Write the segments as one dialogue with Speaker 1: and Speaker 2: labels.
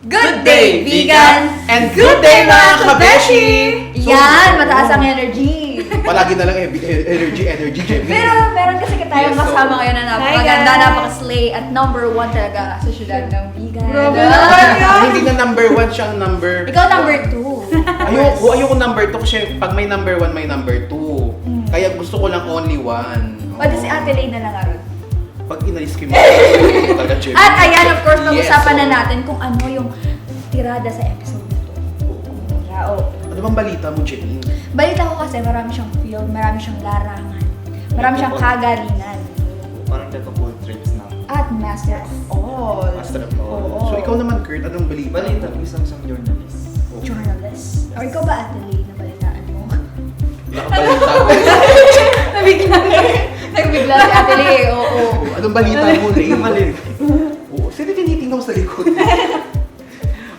Speaker 1: Good day, vegan! And good day, mga kabeshi!
Speaker 2: Yan, mataas ang energy.
Speaker 1: Palagi na lang energy, Jemmy.
Speaker 2: Pero meron kasi tayong
Speaker 1: Yes,
Speaker 2: kasama
Speaker 1: so-
Speaker 2: ngayon na napakaganda, napaka-slay, at number 1 talaga sa syudad ng vegan.
Speaker 1: Hindi na number 1 siyang number.
Speaker 2: Ikaw number 2.
Speaker 1: Ayoko number 2 kasi pag may number 1, may number 2. Kaya gusto ko lang only 1.
Speaker 2: Pwede si Ate Lay na lang aron.
Speaker 1: Pag inalis ko yung talaga, Jemmy.
Speaker 2: At ayan, of course,
Speaker 1: Yes,
Speaker 2: pag-usapan
Speaker 1: so-
Speaker 2: na natin kung ano yung tirada sa episode na to. Yeah, oh.
Speaker 1: Ano bang balita mo, Jemmy?
Speaker 2: Balita ko kasi marami siyang film, marami siyang larangan, marami siyang kagalingan.
Speaker 3: Parang nagka-full trips na.
Speaker 2: At master of all.
Speaker 1: Master of all.
Speaker 2: Oo.
Speaker 1: So ikaw naman, Kurt, anong balita?
Speaker 3: Balita ko isang journalist.
Speaker 2: Journalist. Or ikaw ba, Ate Lay, na balitaan mo?
Speaker 1: Nakabalita ko.
Speaker 2: Nabigla. Nagbigla si Ate Lay, oo.
Speaker 1: Anong balita mo, Ray?
Speaker 3: Mali.
Speaker 1: Oo. Sino tinitingnan mo sa likod?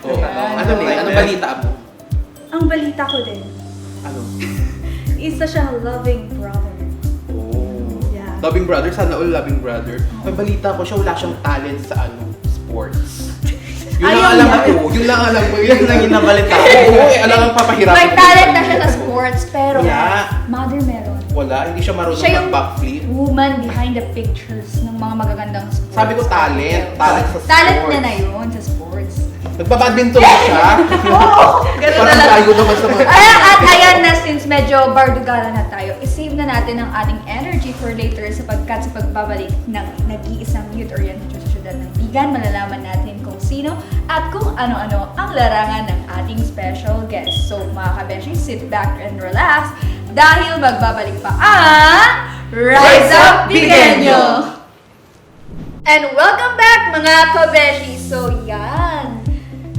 Speaker 1: Oo. Ano, Ray? Anong balita mo?
Speaker 4: Ang balita ko din,
Speaker 1: Ano?
Speaker 4: isa siyang loving brother.
Speaker 1: Oh.
Speaker 4: Yeah.
Speaker 1: Loving brother, sana all loving brother. May balita ko siya, wala siyang talent sa sports. Yun lang
Speaker 4: Ayaw
Speaker 1: alam
Speaker 4: niya.
Speaker 1: ko. Yun lang alam ko.
Speaker 3: Yun lang yung nabalita ko.
Speaker 1: Oo, alam ang papahirapan.
Speaker 2: May talent na siya sa sports, pero
Speaker 1: Wala.
Speaker 2: mother meron.
Speaker 1: Wala, hindi siya marunong
Speaker 2: Siya yung
Speaker 1: mag-backflip.
Speaker 2: woman behind the pictures ng mga magagandang sports.
Speaker 1: Sabi ko talent sa sports.
Speaker 2: Talent niya na yun sa sports.
Speaker 1: Nagpa-badminton na siya.
Speaker 2: Oo! Ganun na
Speaker 1: Parang
Speaker 2: lang.
Speaker 1: tayo naman sa mga...
Speaker 2: At ayan na, since medyo bardugala na tayo, isave na natin ang ating energy for later sapagkat sa pagbabalik ng nag-iisang youth-oriented sa syudad ng vegan, malalaman natin kung sino at kung ano-ano ang larangan ng ating special guest. So mga kabeshi, sit back and relax dahil magbabalik pa ang Rise Up Veganyo! And welcome back mga kabeshi! So yan,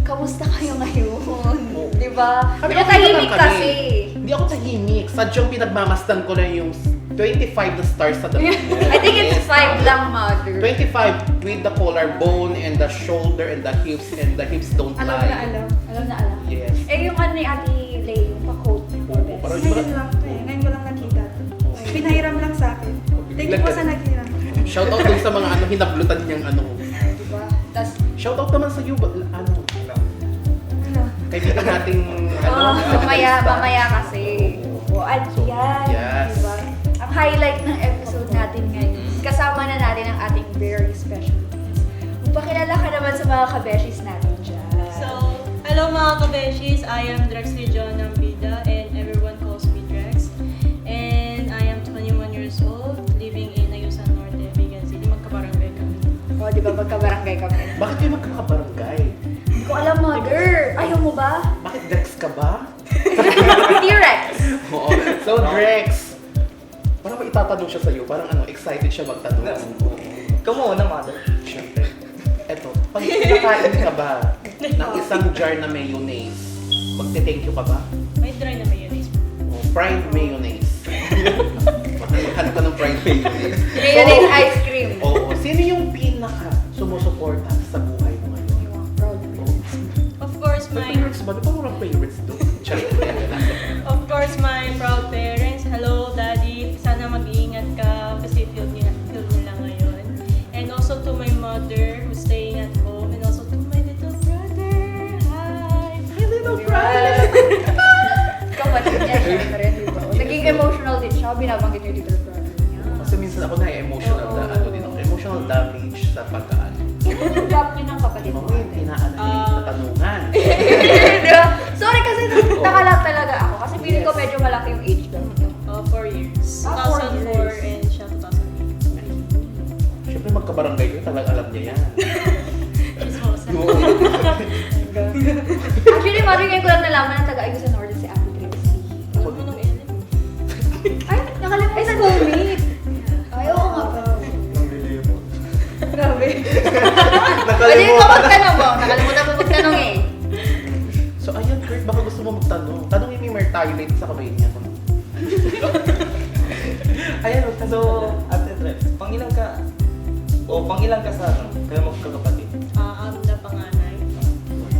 Speaker 2: kamusta kayo ngayon? Diba?
Speaker 1: Kami
Speaker 2: Medyo
Speaker 1: okay naman
Speaker 2: tahimik
Speaker 1: kami.
Speaker 2: kasi.
Speaker 1: Hindi ako tahimik. Sadyang pinagmamasdan ko lang yung 25 na stars sa dami.
Speaker 2: I think it's 5 lang, mother.
Speaker 1: 25 with the collarbone and the shoulder and the hips don't
Speaker 4: Alam
Speaker 1: lie.
Speaker 4: na alam.
Speaker 2: Alam na alam.
Speaker 1: Yes.
Speaker 2: Eh, yung ano ni Ate Lay, yung pa-coat for best.
Speaker 1: Parang-
Speaker 4: Ngayon lang to eh. Ngayon ko lang nakita to. Pinahiram lang sa akin. Thank you po sa naghiram.
Speaker 1: Shout out dun sa mga hinablutan niyang
Speaker 2: Diba? Tas,
Speaker 1: Shout out naman sa iyo,
Speaker 4: Ano?
Speaker 1: kaibigan nating
Speaker 2: mamaya kasi. O, at
Speaker 1: So,
Speaker 2: yan.
Speaker 1: yes.
Speaker 2: Diba? Ang highlight ng episode natin ngayon, kasama na natin ang ating very special guest. Magpakilala ka naman sa mga kabeshis natin dyan.
Speaker 5: So, hello mga kabeshis, I am Drexley John Ambida and everyone calls me Drex. And I am 21 years old, living in Ayusan Norte, Vegan City. Magkabarangay kami.
Speaker 2: O, di ba magkabarangay kami?
Speaker 1: Bakit kayo magkakabarangay?
Speaker 2: Hindi ko alam, mother. Ayaw mo ba?
Speaker 1: Bakit Drex ka ba?
Speaker 2: T-Rex.
Speaker 1: Oo. So Drex, parang may itatanong siya sa'yo, parang excited siya magtanong.
Speaker 3: Ikaw muna, mother.
Speaker 1: Siyempre. Eto, pag nakain ka ba ng isang jar na mayonnaise, magte-thank you ka ba?
Speaker 5: May dry na mayonnaise.
Speaker 1: O fried mayonnaise. Maghanap ka ng fried mayonnaise.
Speaker 2: Mayonnaise ice cream.
Speaker 1: Oo. Sino yung pinaka sumusuporta sa buhay mo ngayon?
Speaker 2: Proud.
Speaker 5: Of course,
Speaker 1: May
Speaker 5: my
Speaker 1: favorites ba? Di ba mga favorites doon?
Speaker 5: Of course, my proud parents. Hello, Daddy. Sana mag-iingat ka kasi field nila ngayon. And also to my mother who's staying at home. And also to my little brother. Hi! My little brother!
Speaker 2: Ikaw matid niya, syempre, di ba? Naging emotional din siya, binabanggit niya yung little brother niya.
Speaker 1: Kasi minsan ako na-emotional na ano din ako. Emotional damage sa pagkaan.
Speaker 2: Yung gap niyo ng kapatid mo.
Speaker 1: Mga yung tinaan yung katanungan.
Speaker 2: Diba? Sorry kasi nakalag talaga ako. Kasi feeling ko medyo malaki yung age gap niyo.
Speaker 5: 4 years.
Speaker 2: 4 years.
Speaker 5: 2004 and siya 2008.
Speaker 1: Siyempre magkabarangay yun, talagang alam niya yan.
Speaker 5: Chismosa.
Speaker 2: Actually, mother, ngayon ko lang nalaman na taga-Ayusan Norte si Ate Tracy.
Speaker 5: Alam mo nung Ellen?
Speaker 2: Ay, nakalimutan. Ay, schoolmate. Ay, oo nga pa. Grabe. Pwede ko magtanong mo. Nakalimutan mo magtanong eh.
Speaker 1: So ayun, Kurt, baka gusto mo magtanong. Tanongin mo yung Mertalite sa kamay niya.
Speaker 3: Ayan, so, Ate Drex, pangilang ka sa kayo magkakapatid?
Speaker 5: Ang na panganay.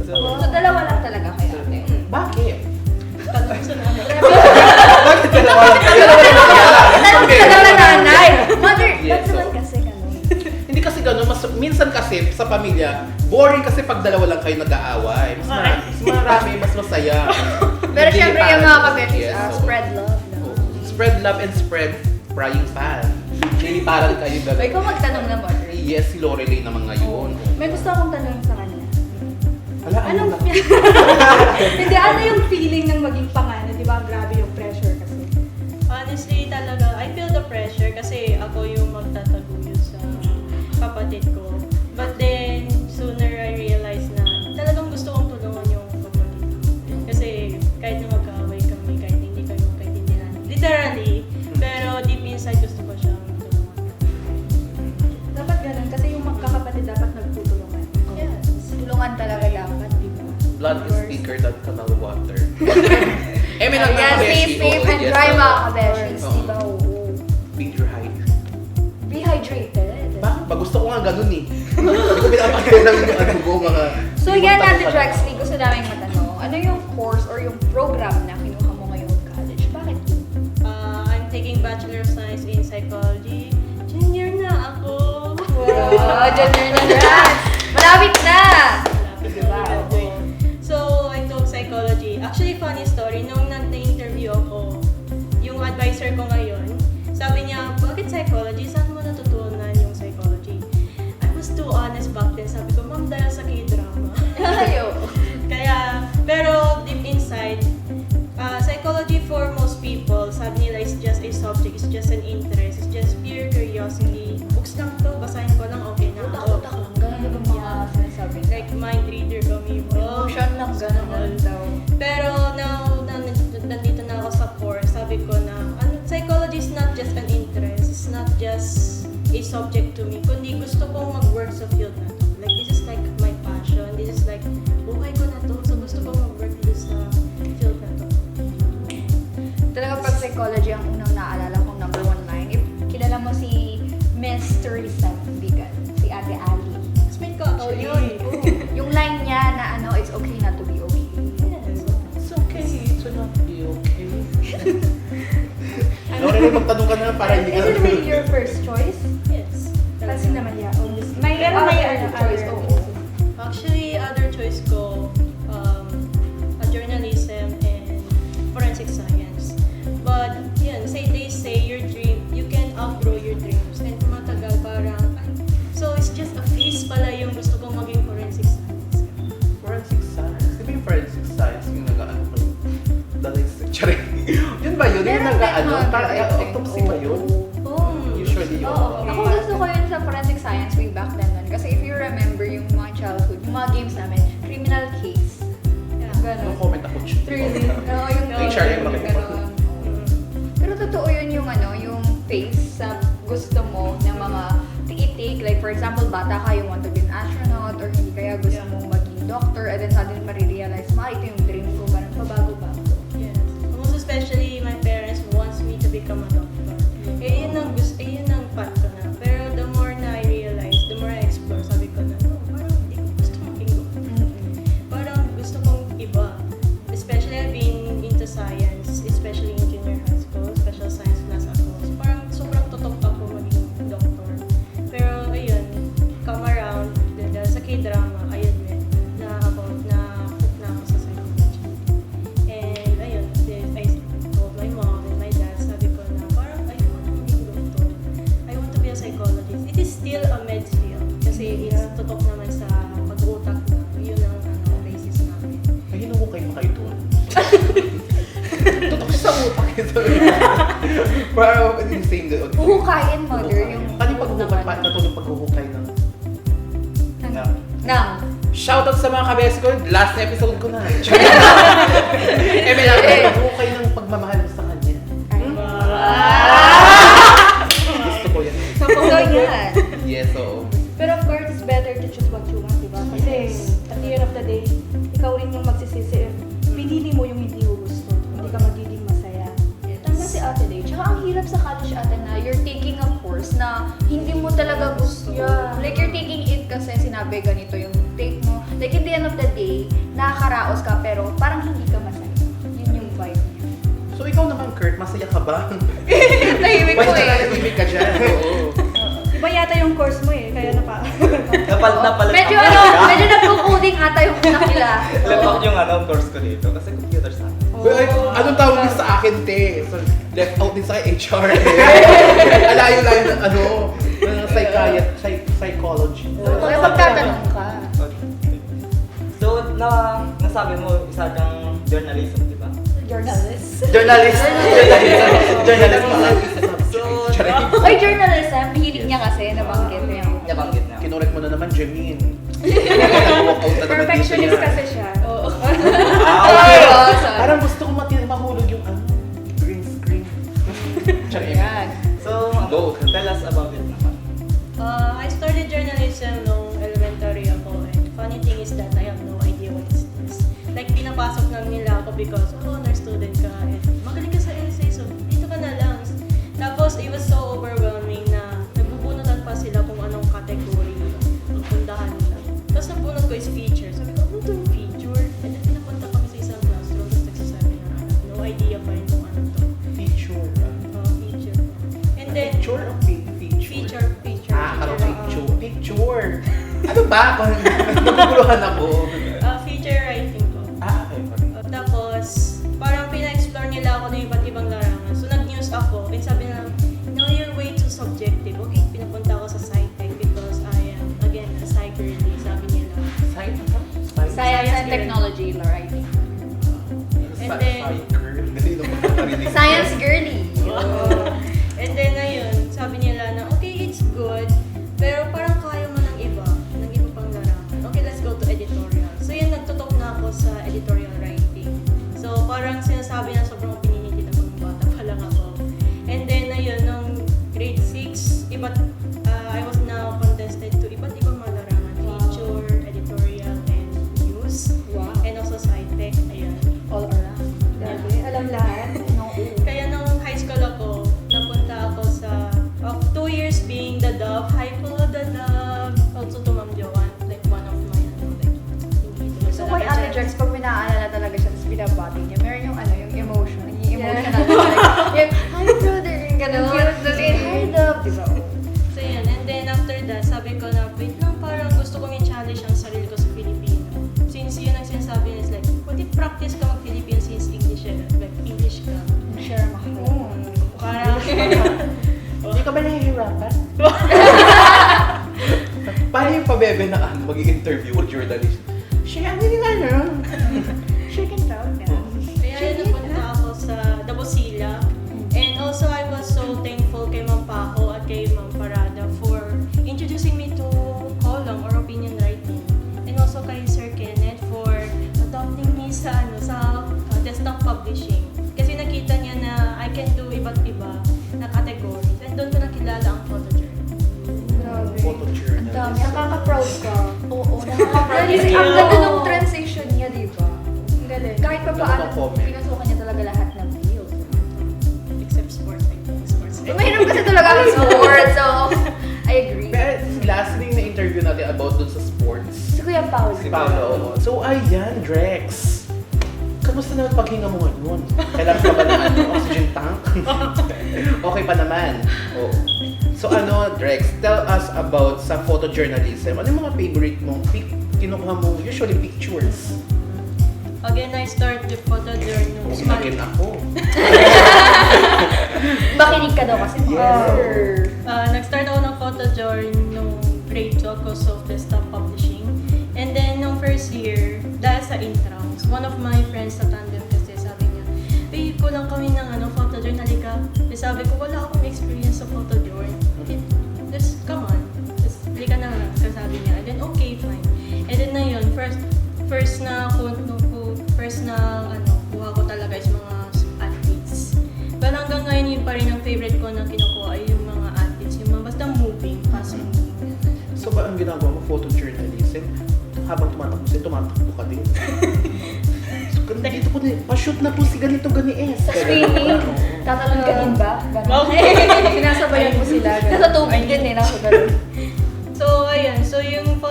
Speaker 3: So,
Speaker 2: So, dalawa lang talaga kayo, ate.
Speaker 1: Bakit?
Speaker 5: Tanong sa nanay.
Speaker 3: bakit ka naman?
Speaker 2: Tanong sa dalawa nanay. Mother,
Speaker 1: Yes,
Speaker 2: ba't naman
Speaker 1: so-
Speaker 2: kasi ganun?
Speaker 1: Hindi kasi gano'n, mas minsan kasi sa pamilya, boring kasi pag dalawa lang kayo nag-aaway. Mas marami, mas masaya.
Speaker 2: Pero
Speaker 1: Hindi
Speaker 2: syempre yung
Speaker 1: parang-
Speaker 2: mga kabeshis,
Speaker 1: Yes, oo.
Speaker 2: spread love.
Speaker 1: Oo. Spread love and spread frying pan. Niliparan kayo
Speaker 2: So,
Speaker 1: dalawa.
Speaker 2: ikaw magtanong na, Mother.
Speaker 1: Yes, si Lorelei naman ngayon.
Speaker 4: May gusto akong tanong sa kanya.
Speaker 1: Wala,
Speaker 4: Anong,
Speaker 1: na.
Speaker 4: hindi, ano yung feeling ng maging panganay? Di ba, grabe yung pressure kasi.
Speaker 5: Honestly, talaga, I feel the pressure kasi ako yung magtataguyod sa kapatid ko. But then, sooner I realized na talagang gusto kong tulungan yung kapatid ko. Kasi kahit na magkaaway kami, kahit hindi kami magkaintindihan, literally, pero deep inside gusto ko siyang tulungan.
Speaker 4: Dapat ganun, kasi yung magkakapatid dapat nagtutulungan.
Speaker 5: Yes.
Speaker 2: Tulungan talaga dapat, di ba?
Speaker 1: Blood is thicker than canal water. May lang
Speaker 2: Ayan, stay safe and dry mga kabeshis,
Speaker 1: Oo.
Speaker 2: di ba? Oo.
Speaker 1: Be hydrated.
Speaker 2: Be hydrated.
Speaker 1: Bakit ba? Gusto ko nga ganun eh. Hindi ko pinapakita ng ano ko, mga...
Speaker 2: So
Speaker 1: ibang
Speaker 2: yan natin,
Speaker 1: tanong-
Speaker 2: Drexley, gusto namin matanong, ano yung course or yung program na kinuha mo ngayong college? Bakit yun?
Speaker 5: I'm taking Bachelor of Science in Psychology. Junior na ako!
Speaker 2: Wow, junior na Drax! Malapit na! Diba?
Speaker 5: So, I took psychology. Actually, funny story, nung nag-interview ako, yung advisor ko ngayon, sabi niya, bakit psychology? Saan mo natutunan yung psychology? I was too honest back then. Sabi ko, ma'am, dahil sa K-drama.
Speaker 2: Ayo.
Speaker 5: Kaya, pero deep inside, psychology for most people, sabi nila is just a subject, it's just an interest, it's just pure curiosity. Books lang to, basahin ko lang, okay na ako.
Speaker 2: Utak-utak lang, ganun yung mga sinasabi.
Speaker 5: Like mind reader kami.
Speaker 2: Emotion lang, ganun lang daw.
Speaker 5: Pero now, nandito na ako sa course, sabi ko na, psychology is not just an interest, it's not just a subject to me, kundi gusto kong mag-work sa field na to. Like, this is like my passion, this is like, buhay ko na to, so gusto kong mag-work dito sa field na to.
Speaker 2: Talaga pag psychology ang unang naalala kong number 1 line. If kilala mo si Miss Teresa Bigan, si Ate Ali.
Speaker 5: Classmate ko actually.
Speaker 2: Yung line niya na ano, it's okay not to be okay.
Speaker 5: Yes.
Speaker 1: It's okay to not be okay. Lorelei, magtanong ka na para hindi
Speaker 4: Is
Speaker 1: ka...
Speaker 4: it really your first choice?
Speaker 5: Yes.
Speaker 4: Kasi naman, yeah, obviously.
Speaker 2: May
Speaker 4: Pero
Speaker 2: other
Speaker 4: may
Speaker 2: choice,
Speaker 4: other-
Speaker 2: oo.
Speaker 5: Actually, other choice ko, journalism and forensic science. But, yun, they say your dream, you can outgrow your dreams. And matagal parang, so it's just a phase pala yung gusto kong maging forensic science.
Speaker 1: Forensic science. Di ba yung forensic science yung nag-ano ko? Charing. Yun ba yun? Yung
Speaker 2: Meron
Speaker 1: nag-ano?
Speaker 2: din mga
Speaker 1: Parang
Speaker 2: ganun.
Speaker 1: autopsy ba yun?
Speaker 2: Oo.
Speaker 1: Usually yun.
Speaker 2: Oo. Ako gusto ko yun sa forensic science way back then. Kasi if you remember yung mga childhood, yung mga games namin, criminal case.
Speaker 5: Yeah.
Speaker 1: No
Speaker 2: Ganun.
Speaker 1: comment ako.
Speaker 2: Thrilling. Oo, yung
Speaker 1: HR yung makikita ko.
Speaker 2: ganun. Pero totoo yun yung ano, yung phase sa gusto mo ng mga take. Like for example, bata ka, you want to be an astronaut or hindi kaya gusto mong maging doctor and then suddenly ma-realize, ito yung dream ko, parang pabago-bago.
Speaker 5: Yes. Most especially, my parents wants me to become a doctor. Yun ang gusto, yun ang path ko na. Pero the more na I realize, the more I explore, sabi ko na, no, parang hindi ko gusto maging doctor. Parang gusto kong iba. Especially I've been into science, especially in junior high school, special science class ako. So parang sobrang tutok ako maging doctor. Pero ayun, come around, dahil sa K-drama, I admit, na hook na ako sa psychology. And ayun, I told my mom and my dad, sabi ko na parang ayoko na maging doctor. I want to be a psychologist. It is still a med field kasi it's tutok naman sa pag-utak na. Yun ang basis namin.
Speaker 1: Ay, hinuhukay mo kayo doon. Tutok sa utak ito. Parang yung same doon.
Speaker 2: Huhukayin, mother, yung...
Speaker 1: Ano yung paghuhukay? Natulog paghuhukay ng...
Speaker 2: Nang.
Speaker 1: Shoutout sa mga kabes ko. Last episode ko na. May paghuhukay ng pagmamahal mo sa kanya. Gusto ko yan.
Speaker 2: So, yan.
Speaker 1: Yes, oo.
Speaker 4: Pero of course, it's better to choose what you want, di ba? Kasi at the end of the day, ikaw rin yung magsisisi if pinili mo yung hindi mo gusto. Hindi ka magiging masaya.
Speaker 2: Tama si Ate Day. Tsaka ang hirap sa college ate na you're taking a course na hindi mo talaga gusto.
Speaker 4: Yeah.
Speaker 2: Like you're taking it kasi sinabi ganito yung take mo. Like at the end of the day, nakakaraos ka pero parang hindi ka masaya. Yun yung vibe niya.
Speaker 1: So ikaw naman, Kurt, masaya ka ba?
Speaker 2: Tahimik ko
Speaker 1: Basta
Speaker 2: eh.
Speaker 1: tahimik ka dyan. Oo.
Speaker 4: Iba yata yung course mo eh, kaya
Speaker 3: Napalit
Speaker 2: Medyo nagko-coding ata yung nakila.
Speaker 3: Laptop yung course ko dito kasi computer science.
Speaker 1: Anong tawag din sa akin, te? So, left out din sa HR. Alayo-layo ng ng psychology.
Speaker 2: Kaya pagtatanong ka.
Speaker 3: So, nasabi mo isa kang journalism, di ba?
Speaker 2: Journalist.
Speaker 3: Journalist pala. So,
Speaker 2: Ay, journalism. Hilig niya kasi, nabanggit niya.
Speaker 3: nabanggit na.
Speaker 1: Kinurek mo na naman, Jemin. Nag-walk out na naman dito
Speaker 4: Perfectionist
Speaker 1: yan.
Speaker 4: kasi siya.
Speaker 5: Oo.
Speaker 3: Okay.
Speaker 1: Parang gusto ko mahulog yung green screen. Charing.
Speaker 2: Yan.
Speaker 3: So,
Speaker 1: Go.
Speaker 3: tell us about it naman.
Speaker 5: I started journalism nung elementary ako, and funny thing is that I have no idea what is this. Like, pinapasok lang nila ako because, honor student ka, and magaling ka sa essay, so dito ka na lang. Tapos, it was so overwhelming na nagbubunutan pa sila kung anong category ang pundahan nila. Tapos, nabunot ko is feature. Sabi ko, ano to yung feature? And then, pinapunta kami sa isang classroom, tapos nagsasabi na, no idea pa rin kung ano to.
Speaker 1: Feature.
Speaker 5: Feature. And then,
Speaker 1: Picture o feature?
Speaker 5: Feature.
Speaker 1: Ano picture? Picture. Ano ba? Naguguluhan ako.
Speaker 5: Feature writing ko.
Speaker 1: Okay.
Speaker 5: Tapos, parang pina-explore nila ako ng iba't ibang larangan. So, nag-news ako. And sabi nila, no, you're way too subjective. Okay, pinapunta ako sa SciTech because I am, again, a sci girly, sabi nila.
Speaker 2: Science and technology, writing.
Speaker 5: And then-
Speaker 2: Science girly.
Speaker 5: And then, ayun, sabi nila na, okay, it's good, pero parang kaya mo ng iba pang larangan. Okay, let's go to editorial. So, yun, nagtutok na ako sa editorial writing. So, parang sinasabi na sobrang pininigit ako ng bata pa lang ako. And then, ayun, nung grade 6, I was now contested to iba't ibang mga larangan. Feature, editorial, and news.
Speaker 4: Wow.
Speaker 5: And also SciTech, ayun.
Speaker 2: All around.
Speaker 4: Grabe. Alam lahat.
Speaker 5: Kaya nung high school ako, napunta ako sa 2 years being the Dove. Hi po, the Dove. Also to Ma'am Joanne, like one of my, hindi
Speaker 2: So, kay Ate Jerks, pag pinaalala talaga siya, tapos binabati niya, meron yung yung emotion, yung emotional. Yung, hi brother, yung gano'n. Tapos yung, hi love, di ba?
Speaker 5: So yan, and then after that, sabi ko na, wait lang, parang gusto kong i-challenge ang sarili ko sa Filipino. Since yun ang sinasabi niya is like, what if practice ka mag-Filipino since English, like English ka?
Speaker 2: Share mo.
Speaker 5: Parang,
Speaker 1: Hindi ka ba nahihirapan? Paano yung pabebe na mag-i-interview o journalist? Siya, ano yung
Speaker 2: She can talk now.
Speaker 5: kaya napunta ako sa Dabosila. And also, I was so thankful kay Ma'am Paco at kay Ma'am Parada for introducing me to column or opinion writing. And also kay Sir Kenneth for adopting me sa desktop publishing. Kasi nakita niya na I can do iba't iba na categories. And doon ko nakilala ang photojournal.
Speaker 2: Grabe.
Speaker 1: Photojournal.
Speaker 2: Ang dami.
Speaker 4: Nakaka-proud ka.
Speaker 2: Oo, nakaka-proud. Kasi ang ganda ng transition niya, di ba?
Speaker 4: Ang galing.
Speaker 2: Kahit pa
Speaker 1: Ganda
Speaker 2: paano,
Speaker 1: ng comment.
Speaker 2: pinasukan niya talaga lahat ng field.
Speaker 5: Except sports. I think sports.
Speaker 2: Mahirap kasi talaga ang sports, so I agree.
Speaker 1: Pero last thing na interview natin about dun sa sports.
Speaker 2: Si Kuya Paul.
Speaker 1: Si Paolo. So ayan, Drex. Kamusta naman paghinga mo ngayon? Kailangan ka ba ng oxygen tank? Okay pa naman. Oh. So Drex, tell us about sa photojournalism. Ano yung mga favorite mong kinukuha mo usually pictures?
Speaker 5: Again, I started photojournal.
Speaker 1: Kung nagin ako.
Speaker 2: Makinig ka daw kasi.
Speaker 1: Yes.
Speaker 5: Nag-start ako ng photojournal nung grade 12 ko of desktop publishing. And then, nung first year, dahil sa intrams, one of my friends sa tandem kasi sabi niya, kulang kami ng photojournal, halika. Sabi ko, wala akong experience sa photojournal. Okay, let's, come on. Let's, halika na lang, sabi niya. And then, okay, fine. And then na yun, first na kuha ko talaga is mga athletes. Pero hanggang ngayon, yun pa rin ang favorite ko na kinukuha ay yung mga athletes, yung mga basta moving, fast moving.
Speaker 1: So ba ang ginagawa mo, photojournalism? Habang tumatakbo ka din. So, dito po din, pa-shoot na po si ganito gani
Speaker 2: Sa swimming, tatalon ka din ba?
Speaker 4: Sinasabayan mo sila.
Speaker 2: Nasa tubig din eh, nasa ganun.
Speaker 5: So, ayun. So, yung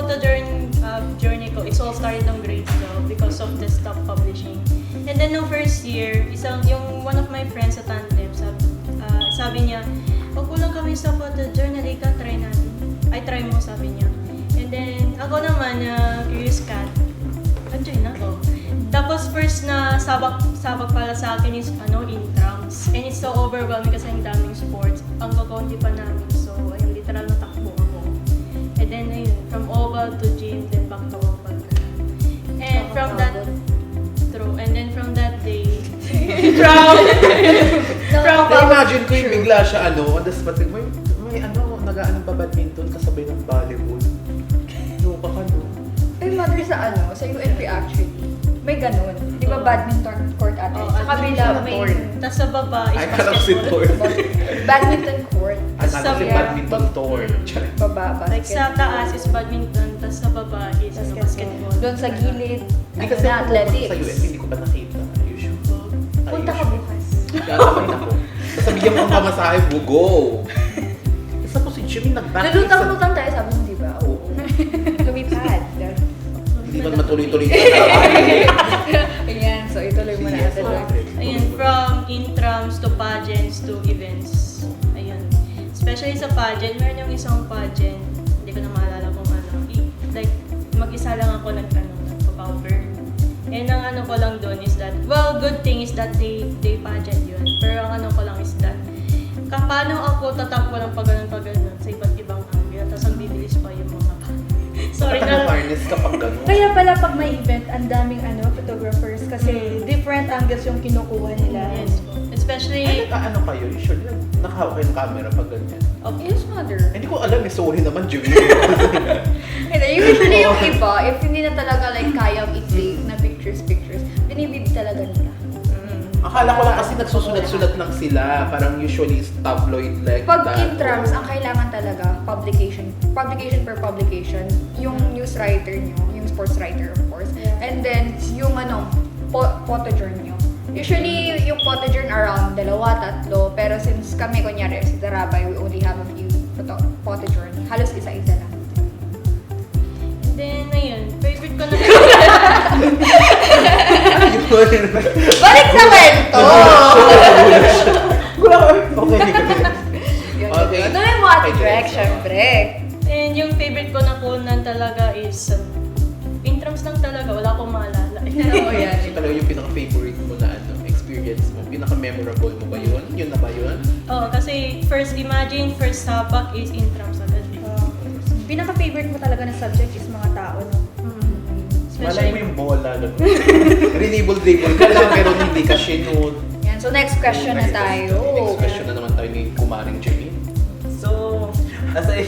Speaker 5: journey ko, it's all started ng grade 12 because of desktop publishing. And then, nung first year, one of my friends sa tandem, sabi niya, kulang kami sa photojournal, try natin. Ay, try mo, sabi niya. naman, Curious Cat. Andiyan na. Tapos first na sabak pala sa akin is intrams. And it's so overwhelming kasi ang daming sports. Ang kakunti pa namin. So, ayun, literal na takbo ako. And then, ayun, from oval to gym, then back to oval. And from that, true. And then from that day,
Speaker 1: Na-imagine ko yung bigla siya on the spot, may nag-aanong ba badminton kasabay ng volleyball? Luka ka no?
Speaker 2: Ay, mother sa UNP actually, may ganun. Di ba badminton court ate? Sa kabila may
Speaker 5: tas sa baba is
Speaker 1: Ay, alam si Thor.
Speaker 2: badminton court.
Speaker 1: At ano si badminton tour?
Speaker 2: Baba,
Speaker 5: like sa
Speaker 2: basketball.
Speaker 5: taas is badminton, tas sa baba is basketball.
Speaker 2: Doon sa gilid,
Speaker 1: Hindi kasi
Speaker 2: na
Speaker 1: ako sa
Speaker 2: athletics.
Speaker 1: UNP, hindi ko pa nakita. Usual.
Speaker 2: Punta ka bukas.
Speaker 1: Gagawin ako. Basta bigyan mo ang pamasahe, go! Isa po si Jimmy nag-back.
Speaker 2: Lulutang-lutang tayo, sabi mo, di ba?
Speaker 1: Oo.
Speaker 2: Lumipad.
Speaker 1: Hindi ba matuloy-tuloy ka?
Speaker 2: Ayan, so ituloy mo na natin.
Speaker 5: Ayun, from intrams to pageants to events. Ayun. Especially sa pageant, meron yung isang pageant, hindi ko na maalala kung ano. Like, mag-isa lang ako nagpa-cover. And ang ko lang doon is that, well, good thing is that they pageant yun. Pero ang ko lang is that, paano ako tatakbo ng pagano'n sa iba't ibang angle, tapos ang bibilis pa yung mga sorry
Speaker 1: Dapat
Speaker 5: na.
Speaker 1: harness kapag gano'n.
Speaker 4: Kaya pala pag may event, ang daming photographers kasi different angles yung kinukuha nila.
Speaker 5: Yes po. Especially,
Speaker 1: Ano kayo? Usually, nakahawak kayo ng camera pag ganyan.
Speaker 2: Yes, mother.
Speaker 1: Hindi ko alam, sorry naman, Jimmy.
Speaker 2: Hindi, usually yung iba, if hindi na talaga like kayang i-take na pictures, binibid talaga nila.
Speaker 1: Akala ko lang kasi nagsusulat-sulat lang sila. Parang usually is tabloid like
Speaker 2: Pag
Speaker 1: that.
Speaker 2: intrams, ang kailangan talaga, publication per publication, yung news writer nyo, yung sports writer of course,
Speaker 4: Yeah.
Speaker 2: and then yung photojourn nyo. Usually, yung photojourn around 2, 3, pero since kami, kunyari, si Darabay, we only have a few photojourn. Halos isa-isa lang.
Speaker 5: and then, ayun, favorite ko na
Speaker 2: Balik sa kwento!
Speaker 1: Okay.
Speaker 2: Tuloy mo Ate Drex, syempre.
Speaker 5: And yung favorite ko na kunan talaga is intrams lang talaga, wala akong maalala.
Speaker 2: Oo, yan.
Speaker 1: Ito talaga yung pinaka-favorite mo na experience mo. Pinaka-memorable mo ba yun? Yun na ba yun?
Speaker 5: Oo, kasi first sabak is intrams agad.
Speaker 4: Pinaka-favorite mo talaga na subject is mga tao, no?
Speaker 1: Malay mo yung bola. Renable-dribble ka lang, pero hindi ka shinod.
Speaker 2: Yan, so next question na tayo.
Speaker 1: Next question na naman tayo ni Kumaring Jimmy.
Speaker 3: So, as I...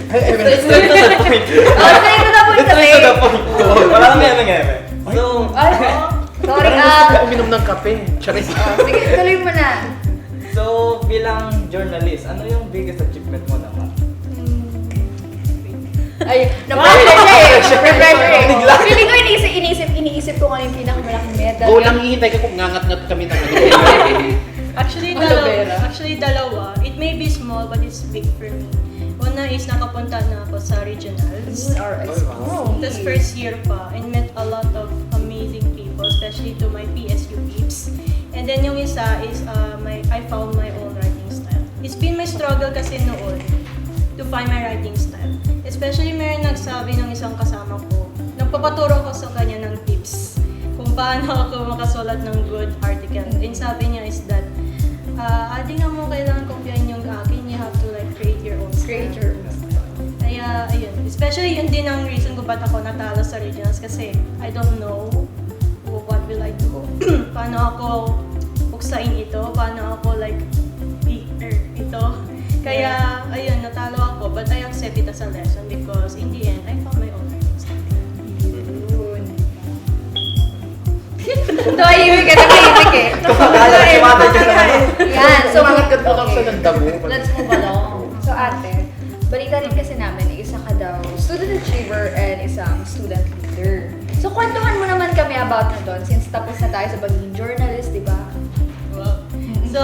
Speaker 1: Ay,
Speaker 3: Let's go to the point.
Speaker 2: Oh, say to the point
Speaker 3: Let's
Speaker 2: kasi.
Speaker 3: go to the point. Wala kami nangyari. So,
Speaker 2: Ay, sorry
Speaker 1: Parang gusto ko uminom ng kape. Charis.
Speaker 2: Sige, tuloy mo na.
Speaker 3: so bilang journalist, ano yung biggest achievement mo naman?
Speaker 2: Ay, na-pressure siya eh. Na-pressure eh. Feeling ko iniisip ko nga yung pinakamalaking medal.
Speaker 1: Go lang, hihintay ka kung ngangat-ngat kami ng ano.
Speaker 5: Actually,
Speaker 2: Aloe vera.
Speaker 5: dalawa. It may be small, but it's big for me. Una is nakapunta na ako sa regionals.
Speaker 2: Oh,
Speaker 5: This first year pa, and met a lot of amazing people, especially to my PSU peeps. And then yung isa is I found my own writing style. It's been my struggle kasi noon to find my writing style. Especially meron nagsabi ng isang kasama ko, nagpapaturo ko sa kanya ng tips kung paano ako makasulat ng good article. And sabi niya is that, adi nga mo kailangan kopyahin yung akin, you have to like create your own style.
Speaker 2: Create your own style.
Speaker 5: Kaya, ayun. Especially yun din ang reason kung ba't ako natalo sa regionals kasi I don't know what will I do. Paano ako buksain ito, paano ako like ito. Kaya, ayun, natalo ako but I accept it as a lesson because in the end, I found my own writing style.
Speaker 2: Yun. Tumahimik ka eh.
Speaker 3: Kapag-alala si Mata dyan naman.
Speaker 2: Yan, so
Speaker 1: Sumangat ka doon sa ganda mo.
Speaker 2: let's move along. So ate, balita rin kasi namin, isa ka daw student achiever and isang student leader. So kwentuhan mo naman kami about na doon since tapos na tayo sa pagiging journalist, di ba?
Speaker 5: Wow. So,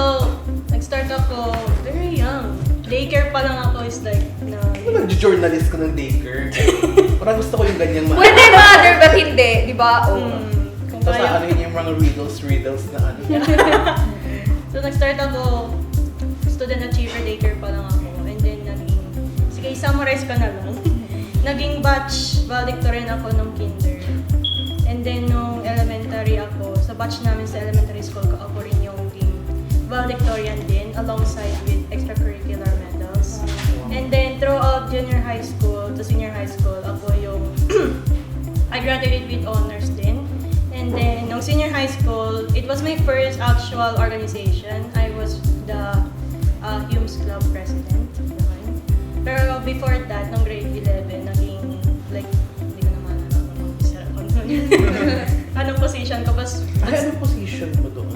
Speaker 5: nag-start ako very young. Daycare pa lang ako is like,
Speaker 1: Ano nag-journalist ka ng daycare? Parang gusto ko yung ganyang mga...
Speaker 2: Pwede mother, but hindi, di ba? Oh.
Speaker 5: kung
Speaker 1: Tapos
Speaker 5: kaya.
Speaker 1: ano yun yung mga riddles na ano.
Speaker 5: So, nag-start ako, student achiever daycare pa lang ako. And then, sige, summarize ko na lang. naging batch valedictorian ako nung kinder. And then nung elementary ako, sa batch namin sa elementary school ko, ako rin yung team valedictorian din alongside with extracurricular medals. And then throughout junior high school to senior high school, ako yung I graduated with honors din. And then nung senior high school, it was my first actual organization. I was the Humes Club president. Pero before that, nung grade 11, naging like, hindi ko naman alam kung officer ako nun. Anong position ko?
Speaker 1: Ay, anong position mo doon?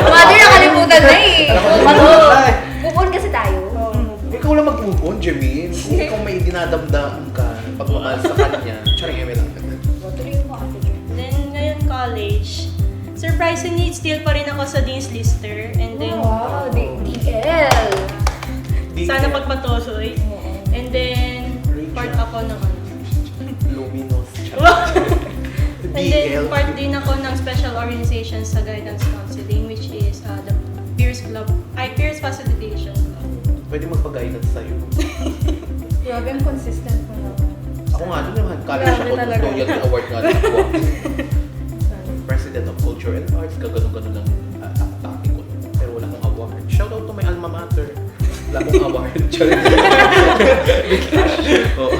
Speaker 2: Mother, nakalimutan na eh.
Speaker 1: Ay,
Speaker 2: Upon kasi tayo.
Speaker 1: ikaw lang mag-move on, Jemin. Kung ikaw may dinadamdam ka, pagmamahal sa kanya, charing eme lang.
Speaker 2: Tuloy mo ate Jen.
Speaker 5: Then ngayon college, surprisingly, still pa rin ako sa Dean's Lister. And then,
Speaker 2: Wow, DL.
Speaker 5: sana pagpatuloy. And then, part ako ng ano.
Speaker 1: Luminous.
Speaker 5: And then, part din ako ng special organization sa guidance counseling, which is the Peers Club, Peers Facilitation Club.
Speaker 1: Pwede magpa-guidance sa'yo.
Speaker 4: Grabe, ang consistent mo naman.
Speaker 1: Ako nga, doon naman, college
Speaker 4: Grabe
Speaker 1: ako,
Speaker 4: talaga.
Speaker 1: Loyalty Award nga lang ako. President of Culture and Arts, gagano-gano lang topic ko. Pero wala akong award. Shout out to my alma mater. Wala akong award. Oo.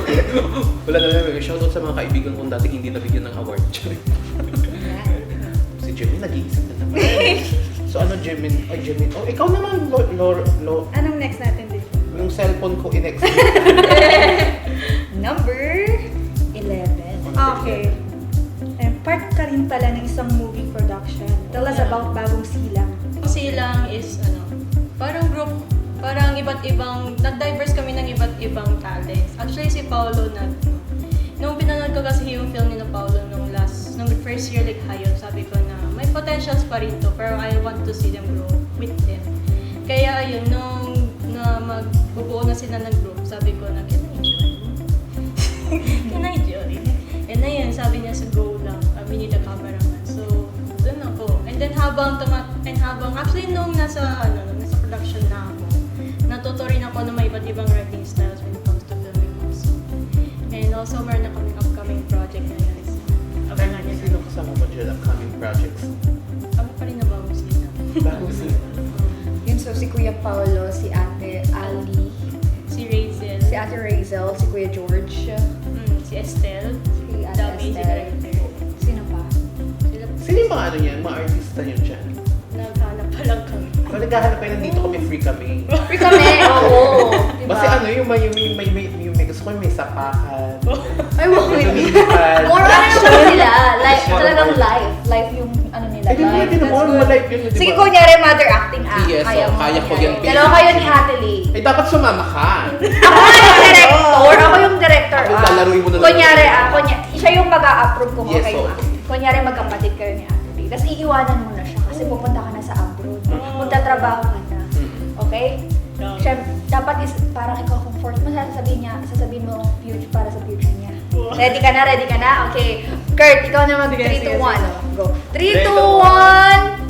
Speaker 1: Wala na lang. Shout out sa mga kaibigan kong dating hindi nabigyan ng award. Si Jemin, nag-iisip na naman. So ano, Jemin? Ay, Jemin. Oh, ikaw naman,
Speaker 4: Anong next natin dito?
Speaker 1: yung cellphone ko in-exit.
Speaker 2: Number 11.
Speaker 4: Okay. Part ka rin pala ng isang movie production. Tell us about Bagong Silang.
Speaker 5: Ang silang is, parang group, parang iba't ibang, nag-diverse kami ng iba't ibang talents. Actually, si Paolo nung pinanood ko kasi yung film ni na Paolo nung first year like Hayon, sabi ko na may potentials pa rin to, pero I want to see them grow with them. Kaya ayun, nung magbubuo na sila ng group, sabi ko na, can I join? Can I join? And ayun, sabi niya sa go lang, we need a cameraman. So, dun ako. And then habang actually nung nasa production na ako, natuto rin ako ng may iba't ibang writing styles when it comes to filming also. And also, meron na kami upcoming project na yun. Abangan niyo
Speaker 1: Sino kasama mo dyan, upcoming projects?
Speaker 5: Kami pa rin na bagong sila.
Speaker 1: Bagong sino?
Speaker 2: Yun, so si Kuya Paolo, si Ate Ali,
Speaker 5: Si Razel,
Speaker 2: si Ate Razel, si Kuya George,
Speaker 5: si Estelle,
Speaker 2: si Ate
Speaker 5: the music
Speaker 2: Estelle.
Speaker 5: director.
Speaker 2: Sino pa?
Speaker 5: Sila
Speaker 1: Sino yung mga ano niyan, mga artista niyo dyan?
Speaker 5: naghanap pa lang kami.
Speaker 1: Kung naghahanap kayo, nandito kami, free kami.
Speaker 2: Free kami, oo. Diba?
Speaker 1: Kasi ano, yung may gusto ko yung may sapakan.
Speaker 2: Ay, wow.
Speaker 1: May lumilipad.
Speaker 2: More ano naman sila, like, talagang live yung ano nila.
Speaker 1: Eh, di ba din naman, malive yun, di ba?
Speaker 2: Sige, kunyari mother acting
Speaker 1: Yes,
Speaker 2: kaya mo.
Speaker 1: kaya ko yan, baby.
Speaker 2: Dalawa kayo ni Ate Lee.
Speaker 1: Eh, dapat sumama ka.
Speaker 2: Ako yung director. Ako yung director.
Speaker 1: Ako, lalaruin mo na lang.
Speaker 2: Kunyari, siya yung mag-a-approve kung
Speaker 1: Yes,
Speaker 2: okay
Speaker 1: oo.
Speaker 2: mo. Kunyari, magkapatid kayo ni Ate Lee. Tapos iiwanan mo na siya kasi pupunta ka na sa abroad. Magtatrabaho ka na. Okay? Siya, dapat parang ikaw comfort mo, sasabihin mo future para sa future niya. Ready ka na? Okay. Kurt, ikaw na mag 3, 2, 1. Go. 3, 2, 1!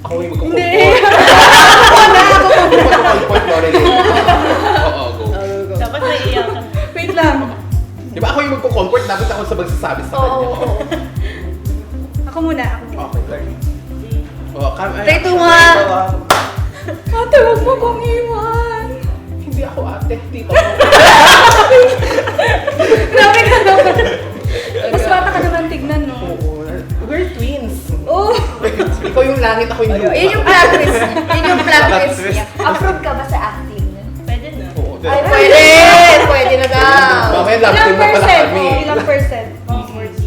Speaker 1: Ako yung magkukumport. Ako na! Ako magkukumport, Loreline. Oo, go.
Speaker 5: Dapat naiiyak ka.
Speaker 4: Wait lang.
Speaker 1: Di ba ako yung magkukumport, dapat ako sa magsasabi sa kanya.
Speaker 2: Oo.
Speaker 4: Ako muna.
Speaker 1: Okay, Loreline. Oh,
Speaker 2: 3, 2, 1!
Speaker 4: Ate, huwag mo kong iwan.
Speaker 1: Hindi ako ate, hindi ako.
Speaker 4: Grabe ka naman. Mas bata ka naman tignan, no?
Speaker 1: Oo, we're twins.
Speaker 4: Oh!
Speaker 1: Ikaw yung langit, ako yung lupa.
Speaker 2: Yun yung plot twist. Yun yung plot
Speaker 1: Plot
Speaker 2: twist
Speaker 1: twist.
Speaker 2: niya. Approve ka ba sa acting?
Speaker 5: Pwede na.
Speaker 1: Oo,
Speaker 2: Ay, pwede! Pwede na daw.
Speaker 1: Mamaya love
Speaker 4: Ilang
Speaker 1: team na pala
Speaker 4: percent?
Speaker 1: kami.
Speaker 4: Ilang percent?
Speaker 5: 40.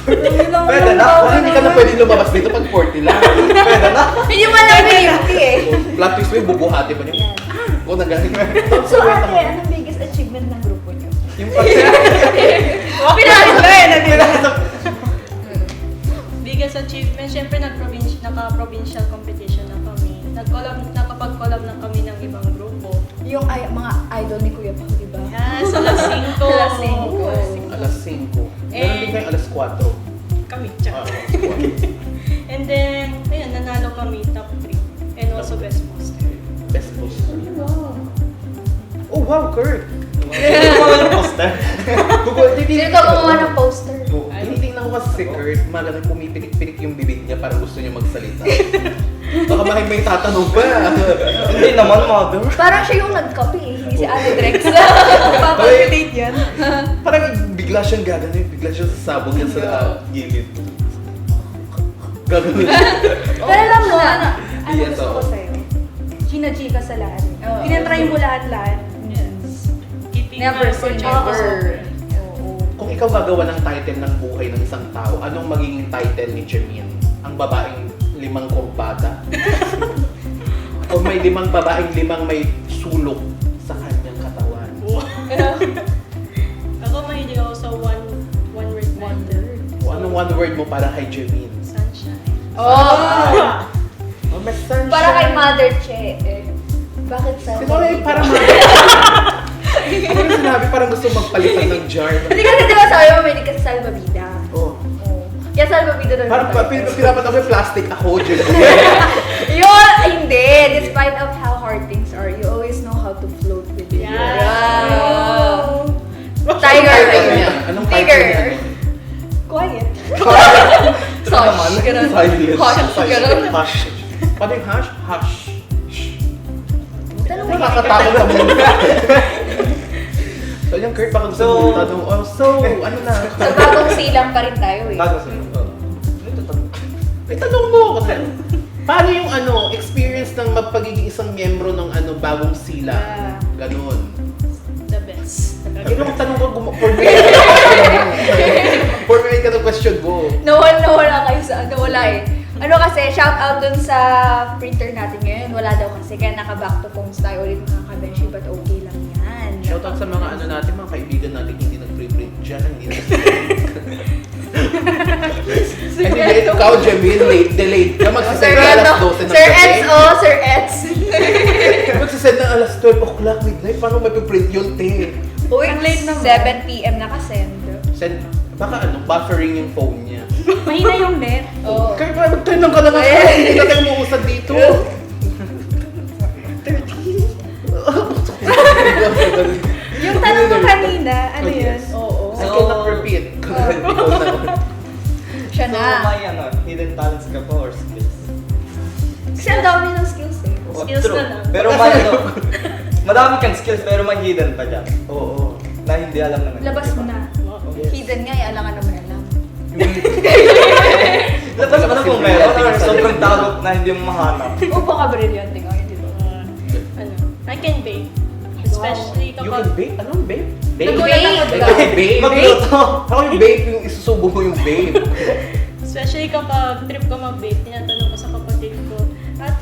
Speaker 1: Pwede na. Kung hindi ka na pwede lumabas dito pag 40 lang. Pwede na.
Speaker 2: Hindi mo lang beauty eh.
Speaker 1: Plot twist mo yung bubuhati pa niyo. Kung nagaling.
Speaker 2: So ate, anong biggest achievement ng grupo niyo?
Speaker 1: Yung pag...
Speaker 5: Biggest achievement, syempre naka-provincial competition na kami. Nakapag-collab na kami ng ibang grupo.
Speaker 2: Yung mga idol ni Kuya Pao, diba?
Speaker 5: Yes, alas 5.
Speaker 2: Alas 5.
Speaker 1: Alas 5. Meron din kayo alas 4.
Speaker 5: Kami,
Speaker 1: Ah,
Speaker 5: tsaka.
Speaker 1: alas 4.
Speaker 5: And then, ayun, nanalo kami top 3. And also best poster.
Speaker 1: Best poster.
Speaker 2: Wow.
Speaker 1: Oh wow, Kurt!
Speaker 3: Gumawa ng poster.
Speaker 1: Google,
Speaker 2: Sino ka gumawa ng poster?
Speaker 1: Tinitingnan ko kasi si Kurt, magalang pumipilik-pilik yung bibig niya para gusto niya magsalita. Baka may tatanong pa.
Speaker 3: Hindi naman, mother.
Speaker 2: Parang siya yung nagkape eh, hindi si Ate Drex. Papapilate yan.
Speaker 1: Parang bigla siyang gaganon, bigla siyang sasabog niya sa gilid. Gaganon.
Speaker 4: Pero alam mo, ano
Speaker 1: Yes,
Speaker 4: gusto ko
Speaker 1: oo.
Speaker 4: sa'yo? Gina-G ka sa lahat.
Speaker 2: Oo.
Speaker 4: Tinatry mo lahat-lahat.
Speaker 5: Yes. Keeping
Speaker 2: Never
Speaker 5: my
Speaker 2: say
Speaker 5: opportunity.
Speaker 2: never. Oo.
Speaker 1: Kung ikaw gagawa ng title ng buhay ng isang tao, anong magiging title ni Jermaine? Ang babaeng 5 kurbada? O may 5 babaeng 5 may sulok sa kanyang katawan?
Speaker 5: Ako mahilig ako sa one word wonder.
Speaker 1: O anong one word mo para kay Jermaine?
Speaker 5: Sunshine.
Speaker 2: Oh!
Speaker 1: Oh, may sunshine.
Speaker 2: Para kay Mother Che eh. Bakit sa...
Speaker 1: Sino na yung parang ano yung sinabi? Parang gusto magpalitan ng jar.
Speaker 2: Hindi kasi di ba sabi mo, may hindi kasi salbabida.
Speaker 1: Oh.
Speaker 2: Oo. Kaya salbabida doon.
Speaker 1: Parang pinapat ako yung plastic ako, Jermaine.
Speaker 2: Yun! Hindi! Despite of how hard things are, you always know how to float with it.
Speaker 5: Yeah.
Speaker 2: Tiger!
Speaker 1: Anong title niya? Anong title
Speaker 2: Tiger!
Speaker 1: niya?
Speaker 4: Quiet.
Speaker 2: Sosh! Ganun.
Speaker 1: Silence.
Speaker 2: Hush! Ganun.
Speaker 1: Hush. Paano yung hush? Hush.
Speaker 2: Tanong mo
Speaker 1: Nakakatakot sa mundo. So yung Kurt, baka gusto mo tanong, oh, so, ano na?
Speaker 2: Sa bagong silang pa rin tayo eh.
Speaker 3: Bago sa'yo. Ito tanong.
Speaker 1: May tanong mo kasi. Paano yung experience ng magpagiging isang miyembro ng bagong sila? Ganon.
Speaker 5: The best.
Speaker 1: Yung tanong ko, formulate ka ng question mo.
Speaker 2: Nawala kayo sa wala eh. Ano kasi, shout out dun sa printer natin ngayon. Wala daw kasi, kaya naka-back to phones tayo ulit mga kabeshi, but okay lang yan.
Speaker 1: Shoutout sa mga natin, mga kaibigan natin hindi nag-print dyan, hindi na Anyway, ikaw, Jamil, delayed ka. Magsasend na alas 12 ng
Speaker 2: Sir
Speaker 1: gabi.
Speaker 2: Eds, oh, Sir Eds.
Speaker 1: Magsasend na alas 12 o'clock midnight. Paano may piprint yun, te?
Speaker 2: Uy,
Speaker 4: Ang late naman.
Speaker 2: 7 p.m. nakasend.
Speaker 1: Send, baka buffering yung phone niya.
Speaker 4: Mahina yung net.
Speaker 2: Oo.
Speaker 1: Kaya magtanong ka na nga, hindi na tayo mausad dito.
Speaker 4: Yung tanong mo kanina, ano yun?
Speaker 2: Oo.
Speaker 1: I cannot repeat. Ikaw na.
Speaker 2: Siya
Speaker 3: So,
Speaker 2: na.
Speaker 3: may hidden talents ka ba or skills?
Speaker 2: Kasi ang dami ng skills eh.
Speaker 5: Skills
Speaker 3: True.
Speaker 5: na lang.
Speaker 3: Pero may madami kang skills pero may hidden pa dyan.
Speaker 1: Oo.
Speaker 3: Na hindi alam ng
Speaker 2: Labas mo na.
Speaker 1: Yes.
Speaker 2: Hidden nga, alangan naman alam.
Speaker 3: Labas mo na kung meron or sobrang tagot na hindi mo mahanap.
Speaker 2: Oo, baka brilyante nga yun, di ba?
Speaker 5: I can bake. Especially
Speaker 1: You
Speaker 5: kapag
Speaker 1: can bake? Anong babe?
Speaker 2: Nagulat ako bigla.
Speaker 1: Babe?
Speaker 3: Magluto!
Speaker 1: Ako yung babe, yung isusubo mo yung babe.
Speaker 5: Especially kapag trip ko mag-bake, tinatanong ko sa kapatid ko,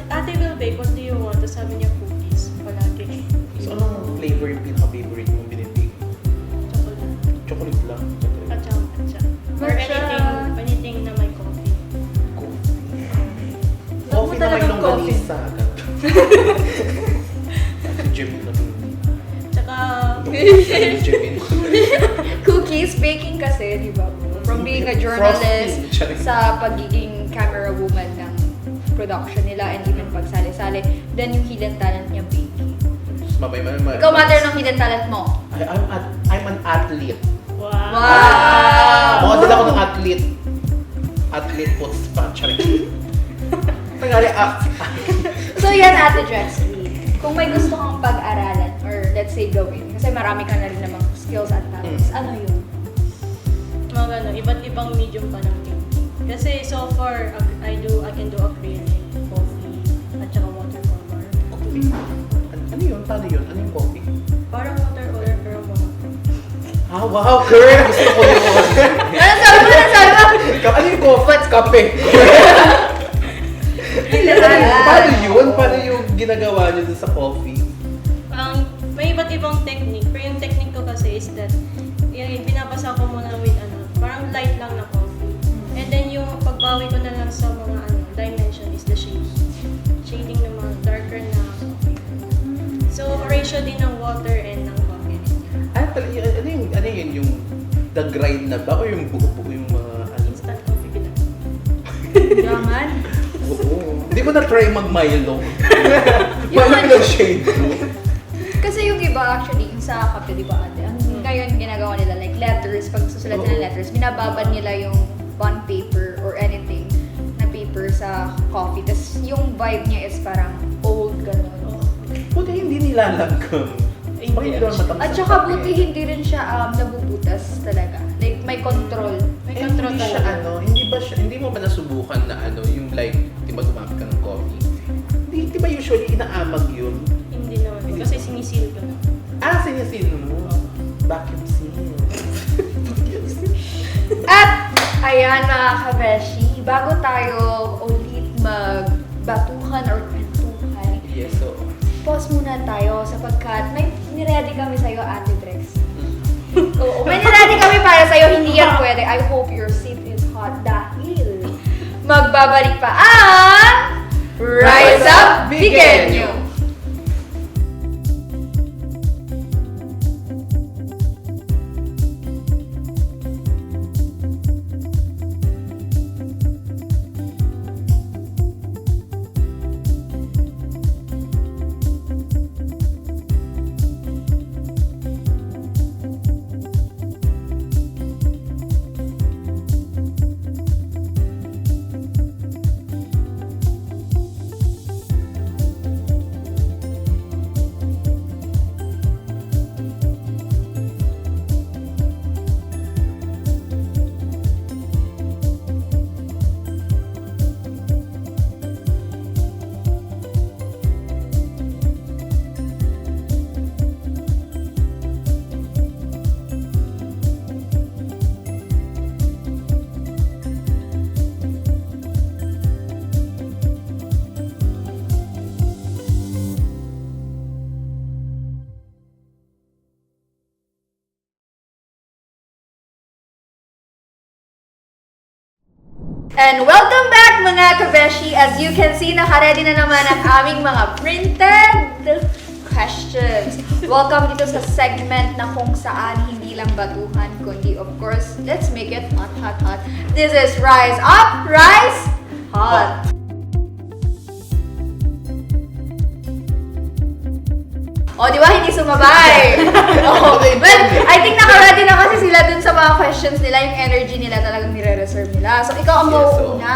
Speaker 5: Ate will bake, what do you want? Tapos sabi niya cookies, palagi.
Speaker 1: So, anong flavor yung pinaka-favorite mong binibake?
Speaker 5: Chocolate.
Speaker 1: Chocolate lang.
Speaker 5: Matcha, matcha. Or
Speaker 2: Matcha.
Speaker 5: anything na may coffee.
Speaker 1: Coffee na may
Speaker 2: talagang coffee.
Speaker 1: longganisa. Si Jimmy na
Speaker 5: Tsaka,
Speaker 1: Jimmy.
Speaker 2: Cookies, baking kasi, di ba? From being a journalist,
Speaker 1: Frosting.
Speaker 2: sa pagiging camera woman ng production nila and even pagsali-sali, then yung hidden talent niya, baking.
Speaker 1: Mabay.
Speaker 2: Ikaw, matter ng hidden talent mo.
Speaker 1: I'm an athlete.
Speaker 5: wow.
Speaker 2: Wow!
Speaker 1: Model ako ng athlete. Athlete puts pa. Charing. Tangali,
Speaker 2: So yan, Ate Drexley, kung may gusto kang pag-aralan or let's say gawin, kasi marami ka na rin namang skills at talents, ano yun?
Speaker 5: Mga iba't ibang medium pa ng painting. Kasi so far, I can do acrylic, coffee, at saka watercolor.
Speaker 1: ano yun? Paano yun? Ano yung coffee?
Speaker 5: Parang watercolor pero monochrome.
Speaker 1: Ah, wow, girl! Gusto ko yun.
Speaker 2: Ano sabi mo? Ano sabi mo?
Speaker 1: Ano yung coffee? Kape. Paano yun? Paano yung ginagawa niyo dun sa coffee?
Speaker 5: May iba't ibang technique, pero yung technique ko kasi is that binabasa ko muna with parang light lang na coffee. And then yung pagbawi ko na lang sa mga dimension is the shading. Shading ng mga darker na coffee. So, ratio din ng water and ng coffee.
Speaker 1: Ano yun yung the grind na ba? O yung buo-buo yung mga
Speaker 5: Instant coffee pinag.
Speaker 2: Yaman.
Speaker 1: Oo. Hindi ko na-try mag-Milo.
Speaker 2: Yung
Speaker 1: Milo pinag-shade ko.
Speaker 2: Kasi yung iba actually, sa kape, di ba ate? Ang ngayon ginagawa nila, like letters, pag susulat nila ng letters, binababad nila yung bond paper or anything na paper sa coffee. Tapos yung vibe niya is parang old, ganun.
Speaker 1: Buti hindi nilalagam. Bakit hindi naman matamis
Speaker 2: At
Speaker 1: ang
Speaker 2: saka
Speaker 1: kape?
Speaker 2: buti hindi rin siya nabubutas talaga. Like may control. May
Speaker 1: Eh,
Speaker 2: control
Speaker 1: hindi siya
Speaker 2: talaga.
Speaker 1: hindi mo ba nasubukan na yung like, di ba gumamit ka ng coffee? Di ba usually inaamag yun?
Speaker 5: Hindi naman. Kasi sinisil ko na.
Speaker 1: Sinisil mo. Vacuum seal.
Speaker 2: At ayan mga kabeshi, bago tayo ulit magbatuhan or kwentuhan,
Speaker 1: Yes, so.
Speaker 2: pause muna tayo sapagkat may niready kami sa'yo, Ate Drex. Oo, may niready kami para sa'yo, hindi yan pwede. I hope your seat is hot dahil magbabalik pa ang Rise Up Bigenyo! And welcome back mga kabeshi! As you can see, naka-ready na naman ang aming mga printed questions. Welcome dito sa segment na kung saan hindi lang batuhan, kundi of course, let's make it hot, hot, hot. This is Rise Up, Rise Hot! O, di ba? Hindi sumabay. Oh, well, I think naka-ready na kasi sila dun sa mga questions nila, yung energy nila talagang nire-reserve nila. So, ikaw ang
Speaker 1: Yes, so-
Speaker 2: mauuna.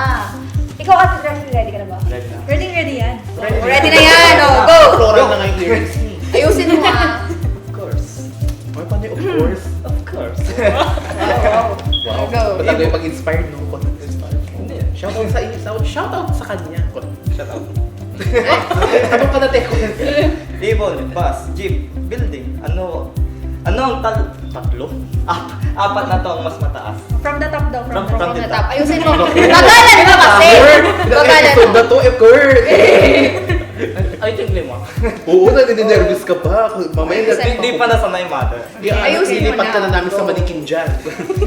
Speaker 2: Ikaw, Ate Drex, ready ka na ba?
Speaker 3: Ready na.
Speaker 4: Ready yan.
Speaker 2: Ready na yan! O, go!
Speaker 1: Floral na nga yung lyrics ni.
Speaker 2: Ayusin mo ah.
Speaker 3: Of course.
Speaker 1: Ay, paano yung of course?
Speaker 3: Of course.
Speaker 1: Wow.
Speaker 2: Go.
Speaker 1: Matagal yung pag-inspired no?
Speaker 3: Hindi.
Speaker 1: Shoutout sa inyo. Shoutout sa kanya.
Speaker 3: Shut up.
Speaker 1: Anong ka na teko?
Speaker 3: Table, bus, jeep, building. Ano ang tatlo? Apat na to ang mas mataas.
Speaker 4: From the top daw. From
Speaker 3: From
Speaker 2: From
Speaker 3: the
Speaker 2: the top.
Speaker 3: top.
Speaker 2: Ayusin mo. Bagalan mo kasi! Bagalan
Speaker 1: Episode
Speaker 2: mo.
Speaker 1: na to, Kurt!
Speaker 3: I think lima.
Speaker 1: Oo, naninervous ka pa. Mamaya
Speaker 2: Ayusin mo.
Speaker 3: Hindi pa nasanay mother.
Speaker 2: Ayusin mo
Speaker 1: Lilipat ka na
Speaker 2: na.
Speaker 1: namin sa
Speaker 2: Go.
Speaker 1: manikin dyan.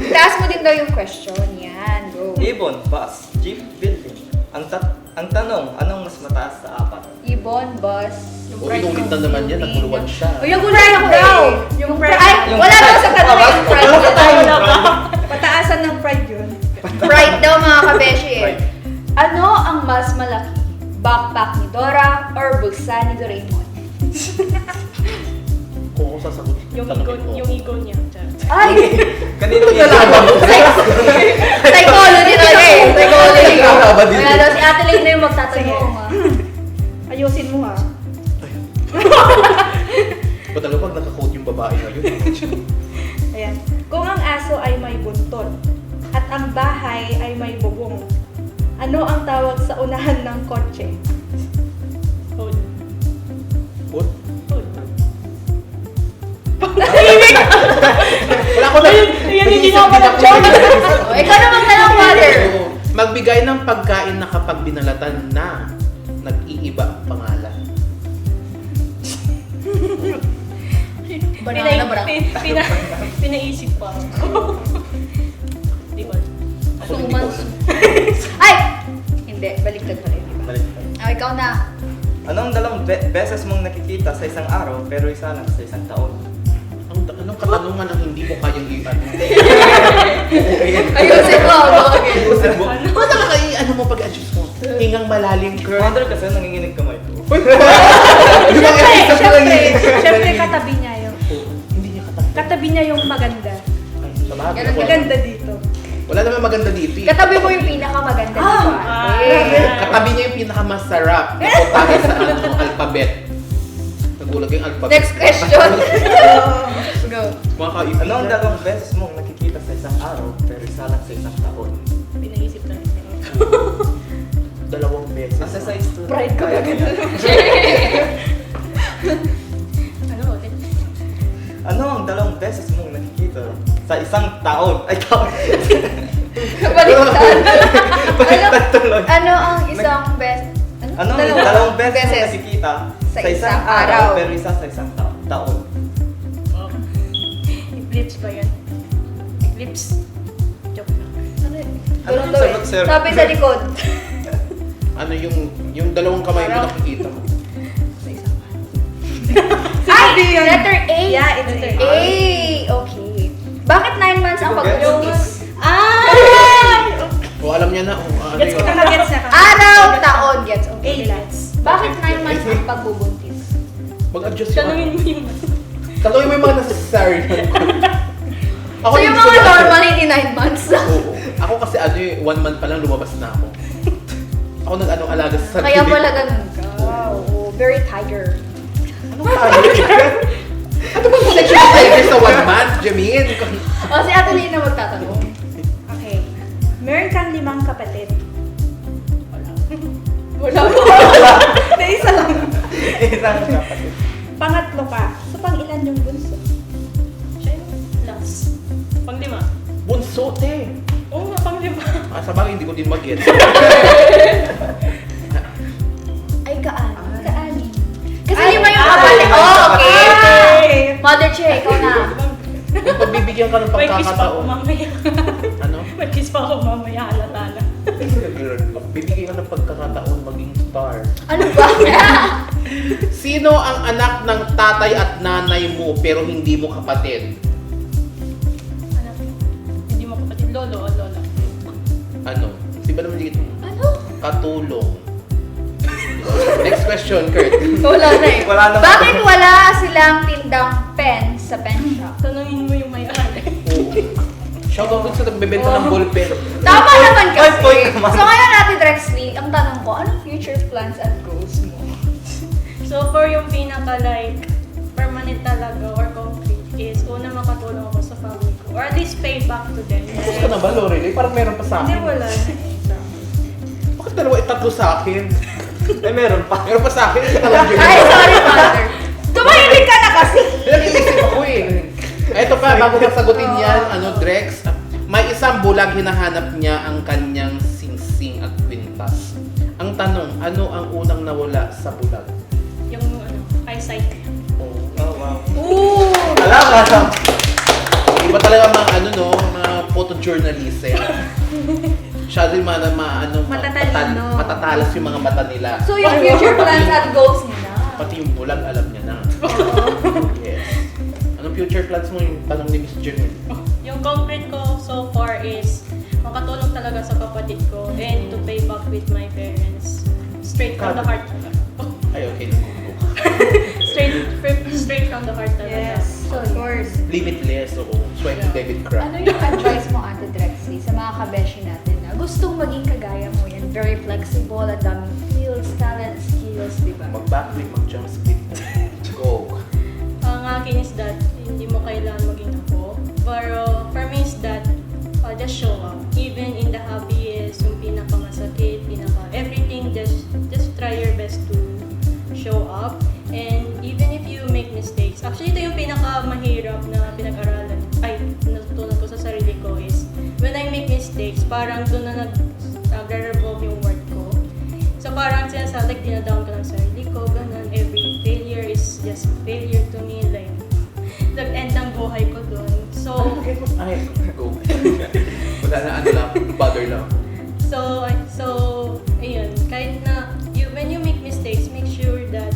Speaker 2: Taas mo din daw yung question. Yan, go.
Speaker 3: Ibon, bus, jeep, building. Ang tanong, anong mas mataas sa apat?
Speaker 2: Ibon, bus.
Speaker 1: O, inulit na naman yan. Naguluhan siya.
Speaker 2: O, yung pride ko daw.
Speaker 4: Yung
Speaker 2: Ay,
Speaker 4: pride.
Speaker 2: wala daw sa tanong yung pride.
Speaker 4: Pataasan ng pride yun.
Speaker 2: Pride daw mga kabeshi eh.
Speaker 3: Pride.
Speaker 2: Ano ang mas malaki? Backpack ni Dora or bulsa ni Doraemon?
Speaker 1: Kung ako sasagot,
Speaker 5: Yung ego niya.
Speaker 2: Ay!
Speaker 3: Kanino
Speaker 1: Ito nalaman mo.
Speaker 2: Psychology na eh. Psychology.
Speaker 1: Nalaman din.
Speaker 2: Wala daw si Ate Lane na yung magtatanong ah.
Speaker 4: Ayusin mo ha.
Speaker 1: Patalo pag naka-quote yung babae ngayon.
Speaker 4: Ayan. Kung ang aso ay may buntot at ang bahay ay may bubong, ano ang tawag sa unahan ng kotse?
Speaker 5: Hood.
Speaker 1: Quote?
Speaker 5: Hood.
Speaker 1: Wala ko na.
Speaker 5: Ayan, hindi na ako nag-joke.
Speaker 2: O, ikaw na magtanong, mother.
Speaker 1: Oo. Magbigay ng pagkain na kapag binalatan na nag-iiba ang pangalan.
Speaker 2: Banana bra.
Speaker 5: Pinaisip pa ako. Di ba?
Speaker 1: Ako hindi ko.
Speaker 2: Ay! Hindi, baliktad pa rin. Diba?
Speaker 3: Baliktad.
Speaker 2: O, ikaw na.
Speaker 3: Anong dalawang beses mong nakikita sa isang araw pero isa lang sa isang taon?
Speaker 1: Anong katanungan ang hindi mo kayang i-ano?
Speaker 2: Ayusin mo. Okay.
Speaker 1: Ayusin mo. Ano ano mo pag-adjust mo? Hingang malalim, Kurt.
Speaker 3: Mother kasi nanginginig kamay ko.
Speaker 1: Di ba
Speaker 4: Siyempre,
Speaker 1: episode na
Speaker 4: siyempre,
Speaker 1: yun?
Speaker 4: siyempre katabi niya yun.
Speaker 1: Wala naman maganda dito eh.
Speaker 2: Katabi mo yung pinakamaganda dito, ate.
Speaker 1: Katabi niya yung pinakamasarap na putahe sa alphabet. Nagulag yung alphabet.
Speaker 2: Next question. Go.
Speaker 1: Mga kaibigan.
Speaker 3: Ano ang dalawang beses mong nakikita sa isang araw pero isa lang sa isang taon?
Speaker 5: Pinaisip na rin.
Speaker 1: Dalawang beses.
Speaker 3: Kasi sa student.
Speaker 4: Pride ko
Speaker 3: kaya
Speaker 4: agad.
Speaker 5: Ano ulit?
Speaker 3: Ano ang dalawang beses mong nakikita sa isang taon? Ay, taon.
Speaker 2: Baliktad.
Speaker 3: Baliktad tuloy.
Speaker 2: Ano ang isang best?
Speaker 3: Ano ang dalawang beses mong nakikita
Speaker 2: Sa
Speaker 3: sa isang
Speaker 2: isang
Speaker 3: araw
Speaker 2: araw.
Speaker 3: pero isa sa isang taon?
Speaker 5: Oh. Eclipse ba yan? Eclipse? Joke lang.
Speaker 3: Ano yung
Speaker 2: Ganun daw
Speaker 3: sagot, sir?
Speaker 2: eh. Sabi sa likod.
Speaker 1: Ano yung dalawang kamay mo
Speaker 5: Araw.
Speaker 1: nakikita mo?
Speaker 5: Sa isang araw.
Speaker 2: Ay! Letter A!
Speaker 4: Yeah, it's
Speaker 5: Letter
Speaker 2: A! Okay. Bakit 9 months ang pagbubuntis?
Speaker 1: O alam niya na. Ano
Speaker 5: Gets ko
Speaker 1: yun?
Speaker 5: na, gets na ka.
Speaker 2: Araw, taon, gets. Okay.
Speaker 5: Aliens.
Speaker 2: Bakit 9 months ang pagbubuntis?
Speaker 1: Mag-adjust yung
Speaker 5: Tanungin mo yung
Speaker 1: Tanungin mo yung mga necessary.
Speaker 2: So yung
Speaker 1: hindi ko
Speaker 2: mga
Speaker 1: na-
Speaker 2: normal, hindi 9 months.
Speaker 1: Oo. Ako kasi 1 month pa lang lumabas na ako. Ako nag-alaga sa sarili.
Speaker 2: Kaya pala ganun ka. Oo, very tiger.
Speaker 1: Ano Ano bang connection ng tiger sa 1 month, Jamin?
Speaker 2: O, si Ate Lina magtatanong.
Speaker 4: Okay. Meron kang 5 kapatid.
Speaker 2: Wala mo.
Speaker 4: Na isa lang.
Speaker 3: Isang kapatid.
Speaker 4: Pangatlo ka. So, pang ilan yung bunso?
Speaker 5: Siya yung last. Pang-5.
Speaker 1: Bunso, te.
Speaker 5: Oo nga, pang-5.
Speaker 1: Sa bagay, hindi ko din mag-get.
Speaker 2: Ay, kaani. Kaani. Kasi
Speaker 4: Ay,
Speaker 2: 5 yung
Speaker 4: ay,
Speaker 2: kapatid.
Speaker 3: ay,
Speaker 2: Oh, okay.
Speaker 4: Ay!
Speaker 2: Mother Che, ikaw na.
Speaker 1: Kung pagbibigyan ka ng
Speaker 5: May kiss pa ako
Speaker 1: pagkakataon.
Speaker 5: mamaya.
Speaker 1: Ano?
Speaker 5: May kiss pa ako mamaya, halata na.
Speaker 1: Bibigyan ka ng pagkakataon maging star.
Speaker 2: Ano ba?
Speaker 1: Sino ang anak ng tatay at nanay mo pero hindi mo kapatid?
Speaker 5: Anak, hindi mo kapatid, lolo o lola.
Speaker 1: Ano? Si ba naman dito?
Speaker 2: Ano?
Speaker 1: Katulong. Next question, Kurt.
Speaker 2: Wala na eh.
Speaker 3: Wala naman.
Speaker 2: Bakit wala silang tindang pen sa pen shop?
Speaker 5: Tanungin mo yung may-ari.
Speaker 1: Oo. Shoutout dun sa nagbebenta ng ballpen.
Speaker 2: Tama naman
Speaker 3: Ay,
Speaker 2: kasi.
Speaker 3: point naman.
Speaker 2: So ngayon natin, Drexley, ang tanong ko, anong future plans and goals mo?
Speaker 5: So for yung pinaka like permanent talaga or concrete is una makatulong ako sa family ko or at least pay back to them.
Speaker 1: Tapos ka na ba, Lorelei? Parang meron pa sa
Speaker 5: Hindi,
Speaker 1: akin.
Speaker 5: wala na eh.
Speaker 1: Bakit dalawa itatlo sa akin?
Speaker 3: Ay, meron pa.
Speaker 1: Meron pa sa akin. Ito lang,
Speaker 2: Ay, sorry, Father. Tumahimik ka na kasi.
Speaker 1: Nag-iisip ako eh. Eto pa, bago ka sagutin yan, Drex, may isang bulag hinahanap niya ang kanyang singsing at kwintas. Ang tanong, ano ang unang nawala sa bulag?
Speaker 5: Yung eyesight.
Speaker 3: Oh, wow.
Speaker 2: Ooh.
Speaker 3: Alam.
Speaker 1: Iba talaga mga photojournalist eh. Siya din
Speaker 4: Matatalino.
Speaker 1: matatalas yung mga mata nila.
Speaker 2: So yung future plans and goals niya na.
Speaker 1: Pati yung bulag, alam niya na. Yes. Anong future plans mo yung tanong ni Miss Jermaine?
Speaker 5: Yung concrete ko so far is makatulong talaga sa kapatid ko and to pay back with my parents. Straight from the heart talaga.
Speaker 1: Ay, okay.
Speaker 5: Straight from the heart talaga.
Speaker 4: Yes.
Speaker 2: So,
Speaker 4: Of course.
Speaker 1: Limitless, oo. Swipe to debit card.
Speaker 2: Ano yung advice mo, Ate Drexley, sa mga kabeshi natin na gustong maging kagaya mo yan? Very flexible, at daming skills, talent, skills, di ba?
Speaker 1: Mag-backflip, mag-jump split. Go.
Speaker 5: Ang akin is that hindi mo kailangan maging ako. Pero for me is that just show up. Even in the hobby is yung pinakamasakit, everything, just try your best to show up. And even if you make mistakes, actually ito yung pinakamahirap na pinag-aralan, natutunan ko sa sarili ko is when I make mistakes, parang doon na nag-revolve yung work ko. So parang sinasabi, like, dinadown ko ng sarili ko, ganun. Every failure is just failure to me, like, nag-end ang buhay ko doon. So,
Speaker 1: Ay, go. Wala na, lang, bother lang.
Speaker 5: So, ayun, kahit na, when you make mistakes, make sure that,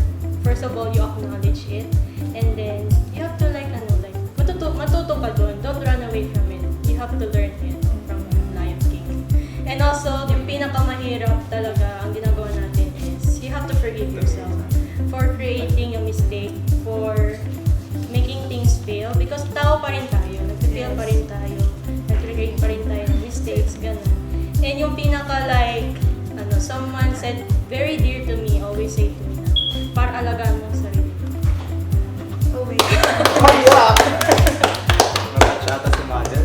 Speaker 5: first of all, you acknowledge it, and then, you have to matuto ka doon, don't run away from it. You have to learn it from Lion King. And also, yung pinakamahirap talaga, ang ginagawa natin is, you have to forgive yourself for creating a mistake, for making things fail, because tao pa rin tayo, nag-fail pa rin tayo, nag-create pa rin tayo ng mistakes. said, very dear to me, always say to me na, para alagaan mo ang sarili.
Speaker 4: Oh wait.
Speaker 1: Kaya!
Speaker 3: Nagachata si mother.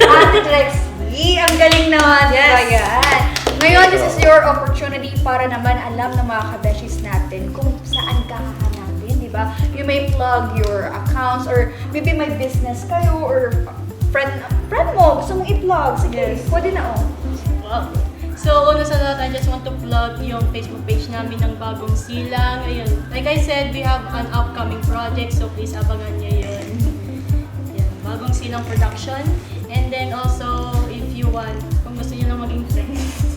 Speaker 2: Ate Drexy, ang galing naman.
Speaker 4: Yes.
Speaker 2: Ayan. Ngayon, this is your opportunity para naman alam ng mga kabeshis natin kung saan ka hahanapin, di ba? You may plug your accounts or maybe may business kayo or friend mo, gusto mong i-plug. Sige,
Speaker 4: Yes.
Speaker 2: pwede na oh.
Speaker 5: Wow. So, una sa lahat, I just want to plug yung Facebook page namin ng Bagong Silang. Ayun. Like I said, we have an upcoming project, so please abangan nyo yun. Yan, Bagong Silang Production. And then also, if you want, kung gusto nyo lang maging friends,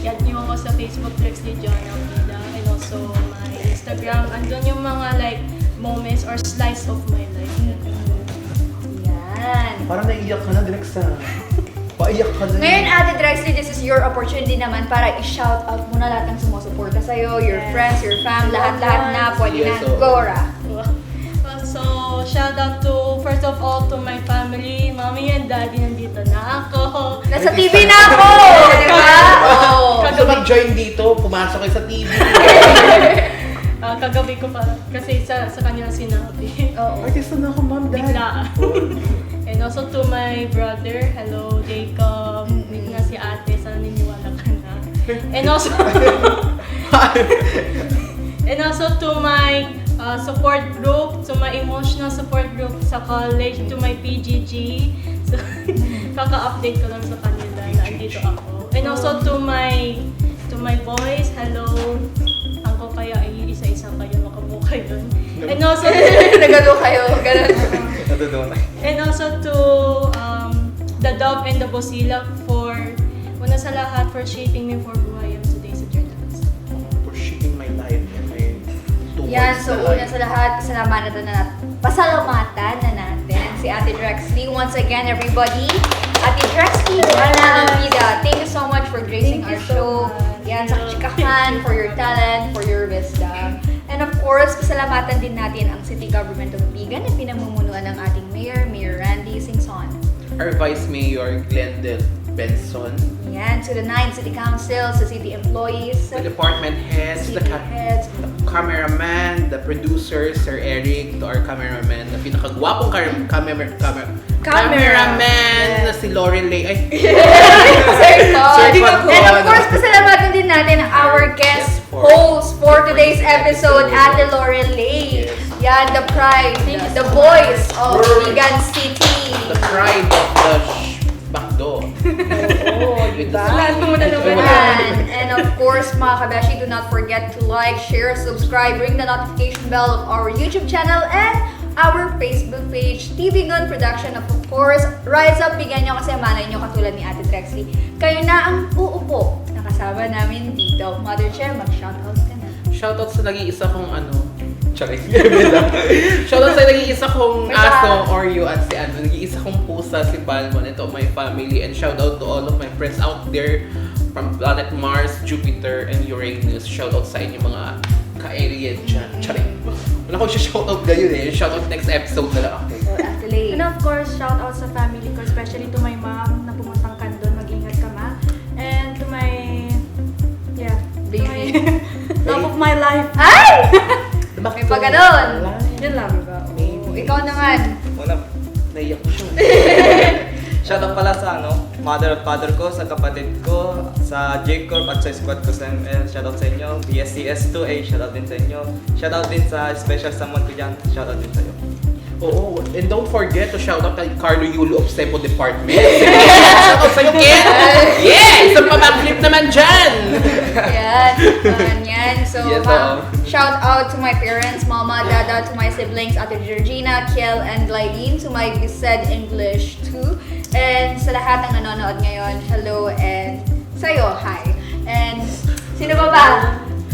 Speaker 5: yan nyo ako sa Facebook, Drexly John Almeida. And also, my Instagram. Andun yung mga like moments or slice of my life.
Speaker 2: Yan.
Speaker 1: Parang naiiyak ka na, Drex, ha? Paiyak ka na.
Speaker 2: Ngayon, Ate Drexly, this is your opportunity naman para i-shout out mo na lahat ng sumusuporta sa'yo, your
Speaker 4: Yes.
Speaker 2: friends, your fam, lahat-lahat na. Pwede
Speaker 1: Yes,
Speaker 2: na.
Speaker 1: oo.
Speaker 2: Go, Ra.
Speaker 5: So, shout out to, first of all, to my family. Mommy and Daddy, nandito na ako.
Speaker 2: Nasa TV na ako! Di ba? Oo.
Speaker 1: Gusto mag-join dito, pumasok kayo sa TV.
Speaker 5: Kagabi ko pa, kasi sa kanila sinabi.
Speaker 2: Oo.
Speaker 1: Artista na ako, ma'am, dad.
Speaker 5: Biglaan. And also to my brother, hello Jacob. Big na si ate, sana niniwala ka na. And also, and also to my support group, to my emotional support group sa college, to my PGG. So, kaka-update ko lang sa kanila na andito ako. And also to my boys, hello. Ako kaya ay isa-isa kayo makamukha yun. And also,
Speaker 2: Nagano kayo, ganun.
Speaker 3: Nadudunay.
Speaker 5: and also to the Dove and the Bosila for, una sa lahat, for shaping me for who I am today sa journalist.
Speaker 1: For shaping my life and my towards
Speaker 2: Yan, so
Speaker 1: the
Speaker 2: una
Speaker 1: life.
Speaker 2: sa lahat, pasalamatan na natin si Ate Drexly. Once again, everybody, Ate Drexly, Almeida, thank you so much for gracing
Speaker 4: Thank
Speaker 2: our
Speaker 4: you so
Speaker 2: show.
Speaker 4: much.
Speaker 2: Yan, sa chikahan, for your talent, for your wisdom. And of course, pasalamatan din natin ang City Government of Vigan na pinamumunuan ng ating Mayor Randy Singson.
Speaker 1: Our Vice Mayor, Glendale Benson.
Speaker 2: Yan, to the 9 City Council, sa city employees,
Speaker 1: The department heads,
Speaker 2: city
Speaker 1: the
Speaker 2: heads,
Speaker 1: cameraman, the producer, Sir Eric, to our cameraman, na pinakagwapong cameraman na si Lorelei. Ay,
Speaker 2: Sir Todd.
Speaker 1: Sir Todd.
Speaker 2: And of course, pasalamatan din natin our guest
Speaker 1: Yes, for-
Speaker 2: host for today's episode, Ate Lorelei.
Speaker 1: Yes.
Speaker 2: Yan, the pride, the voice of Vigan City.
Speaker 1: the pride of the Bakdo.
Speaker 2: Oo, diba?
Speaker 4: Lahat mo na naman.
Speaker 2: Yan. And of course, mga kabeshi, do not forget to like, share, subscribe, ring the notification bell of our YouTube channel and our Facebook page, TV Gun Production. Of course, rise up, bigyan nyo kasi malay nyo katulad ni Ate Drexly. Kayo na ang uupo na kasama namin dito. Mother Chair, mag-shoutout ka na.
Speaker 1: Shoutout sa nag-iisa kong Charing. Shoutout sa nag-iisa kong
Speaker 2: May
Speaker 1: aso, Oreo, at si nag-iisa kong pusa, si Balmon. Ito, my family. And shoutout to all of my friends out there from planet Mars, Jupiter, and Uranus. Shoutout sa inyo mga ka-alien dyan. Charing. Wala ko siya shoutout ngayon eh. Shoutout next episode na lang ako.
Speaker 2: So, Ate Lay.
Speaker 4: And of course, shout out sa family ko, especially to my mom na pumuntang Kandon, mag-ingat ka ma. And to my, to my love of my life.
Speaker 2: Ay!
Speaker 1: Diba?
Speaker 2: May pa ganon.
Speaker 4: Yun lang.
Speaker 2: Oh, ikaw naman.
Speaker 3: Una,
Speaker 1: Naiyak ko siya.
Speaker 3: shoutout pala sa mother at father ko, sa kapatid ko, sa Jacob at sa squad ko sa ML. Shoutout sa inyo. BSCS2A, shoutout din sa inyo. Shoutout din sa special someone ko dyan. Shoutout din sa iyo.
Speaker 1: Oo, and don't forget to shout out kay Carlo Yulo of Sepo Department. Shout out sa'yo, Ken! Yeah! Isang pa-backflip naman dyan!
Speaker 2: Yan. So,
Speaker 1: Yes,
Speaker 2: shout out to my parents, mama, dada, to my siblings, Ate Georgina, Kiel, and Lylene, to my Bised English too. And sa lahat ng nanonood ngayon, hello, and sa'yo, hi. And sino ba ba?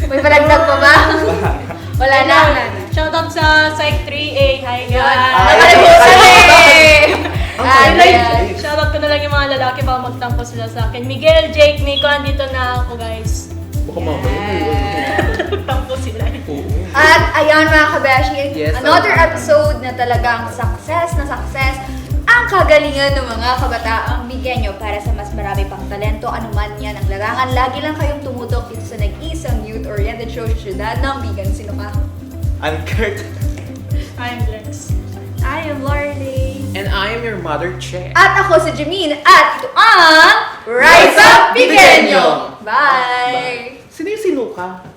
Speaker 2: May palagdag pa ba? Wala na.
Speaker 5: Shoutout sa Psych 3A. Hi
Speaker 2: Yun.
Speaker 5: guys!
Speaker 2: Nakalimutan eh! Ayan.
Speaker 5: Shoutout ko na lang yung mga lalaki baka magtampo sila sa akin. Miguel, Jake, Nico, andito na ako guys.
Speaker 1: Baka mamaya.
Speaker 5: Tampo sila.
Speaker 1: Oo.
Speaker 2: At ayan mga kabeshi,
Speaker 1: Yes,
Speaker 2: another episode na talagang success ang kagalingan ng mga kabataang Bigyan nyo para sa mas marami pang talento, anuman yan ang larangan. Lagi lang kayong tumutok dito sa nag-iisang youth-oriented show sa syudad ng Bigan. Sino ka?
Speaker 3: I'm Kurt.
Speaker 5: I'm Lex.
Speaker 4: I am Lordy.
Speaker 1: And I am your mother, Che.
Speaker 2: At ako si Jameen. At ito ang Rise Up Bigenyo! Bye!
Speaker 1: Sino yung sinuka?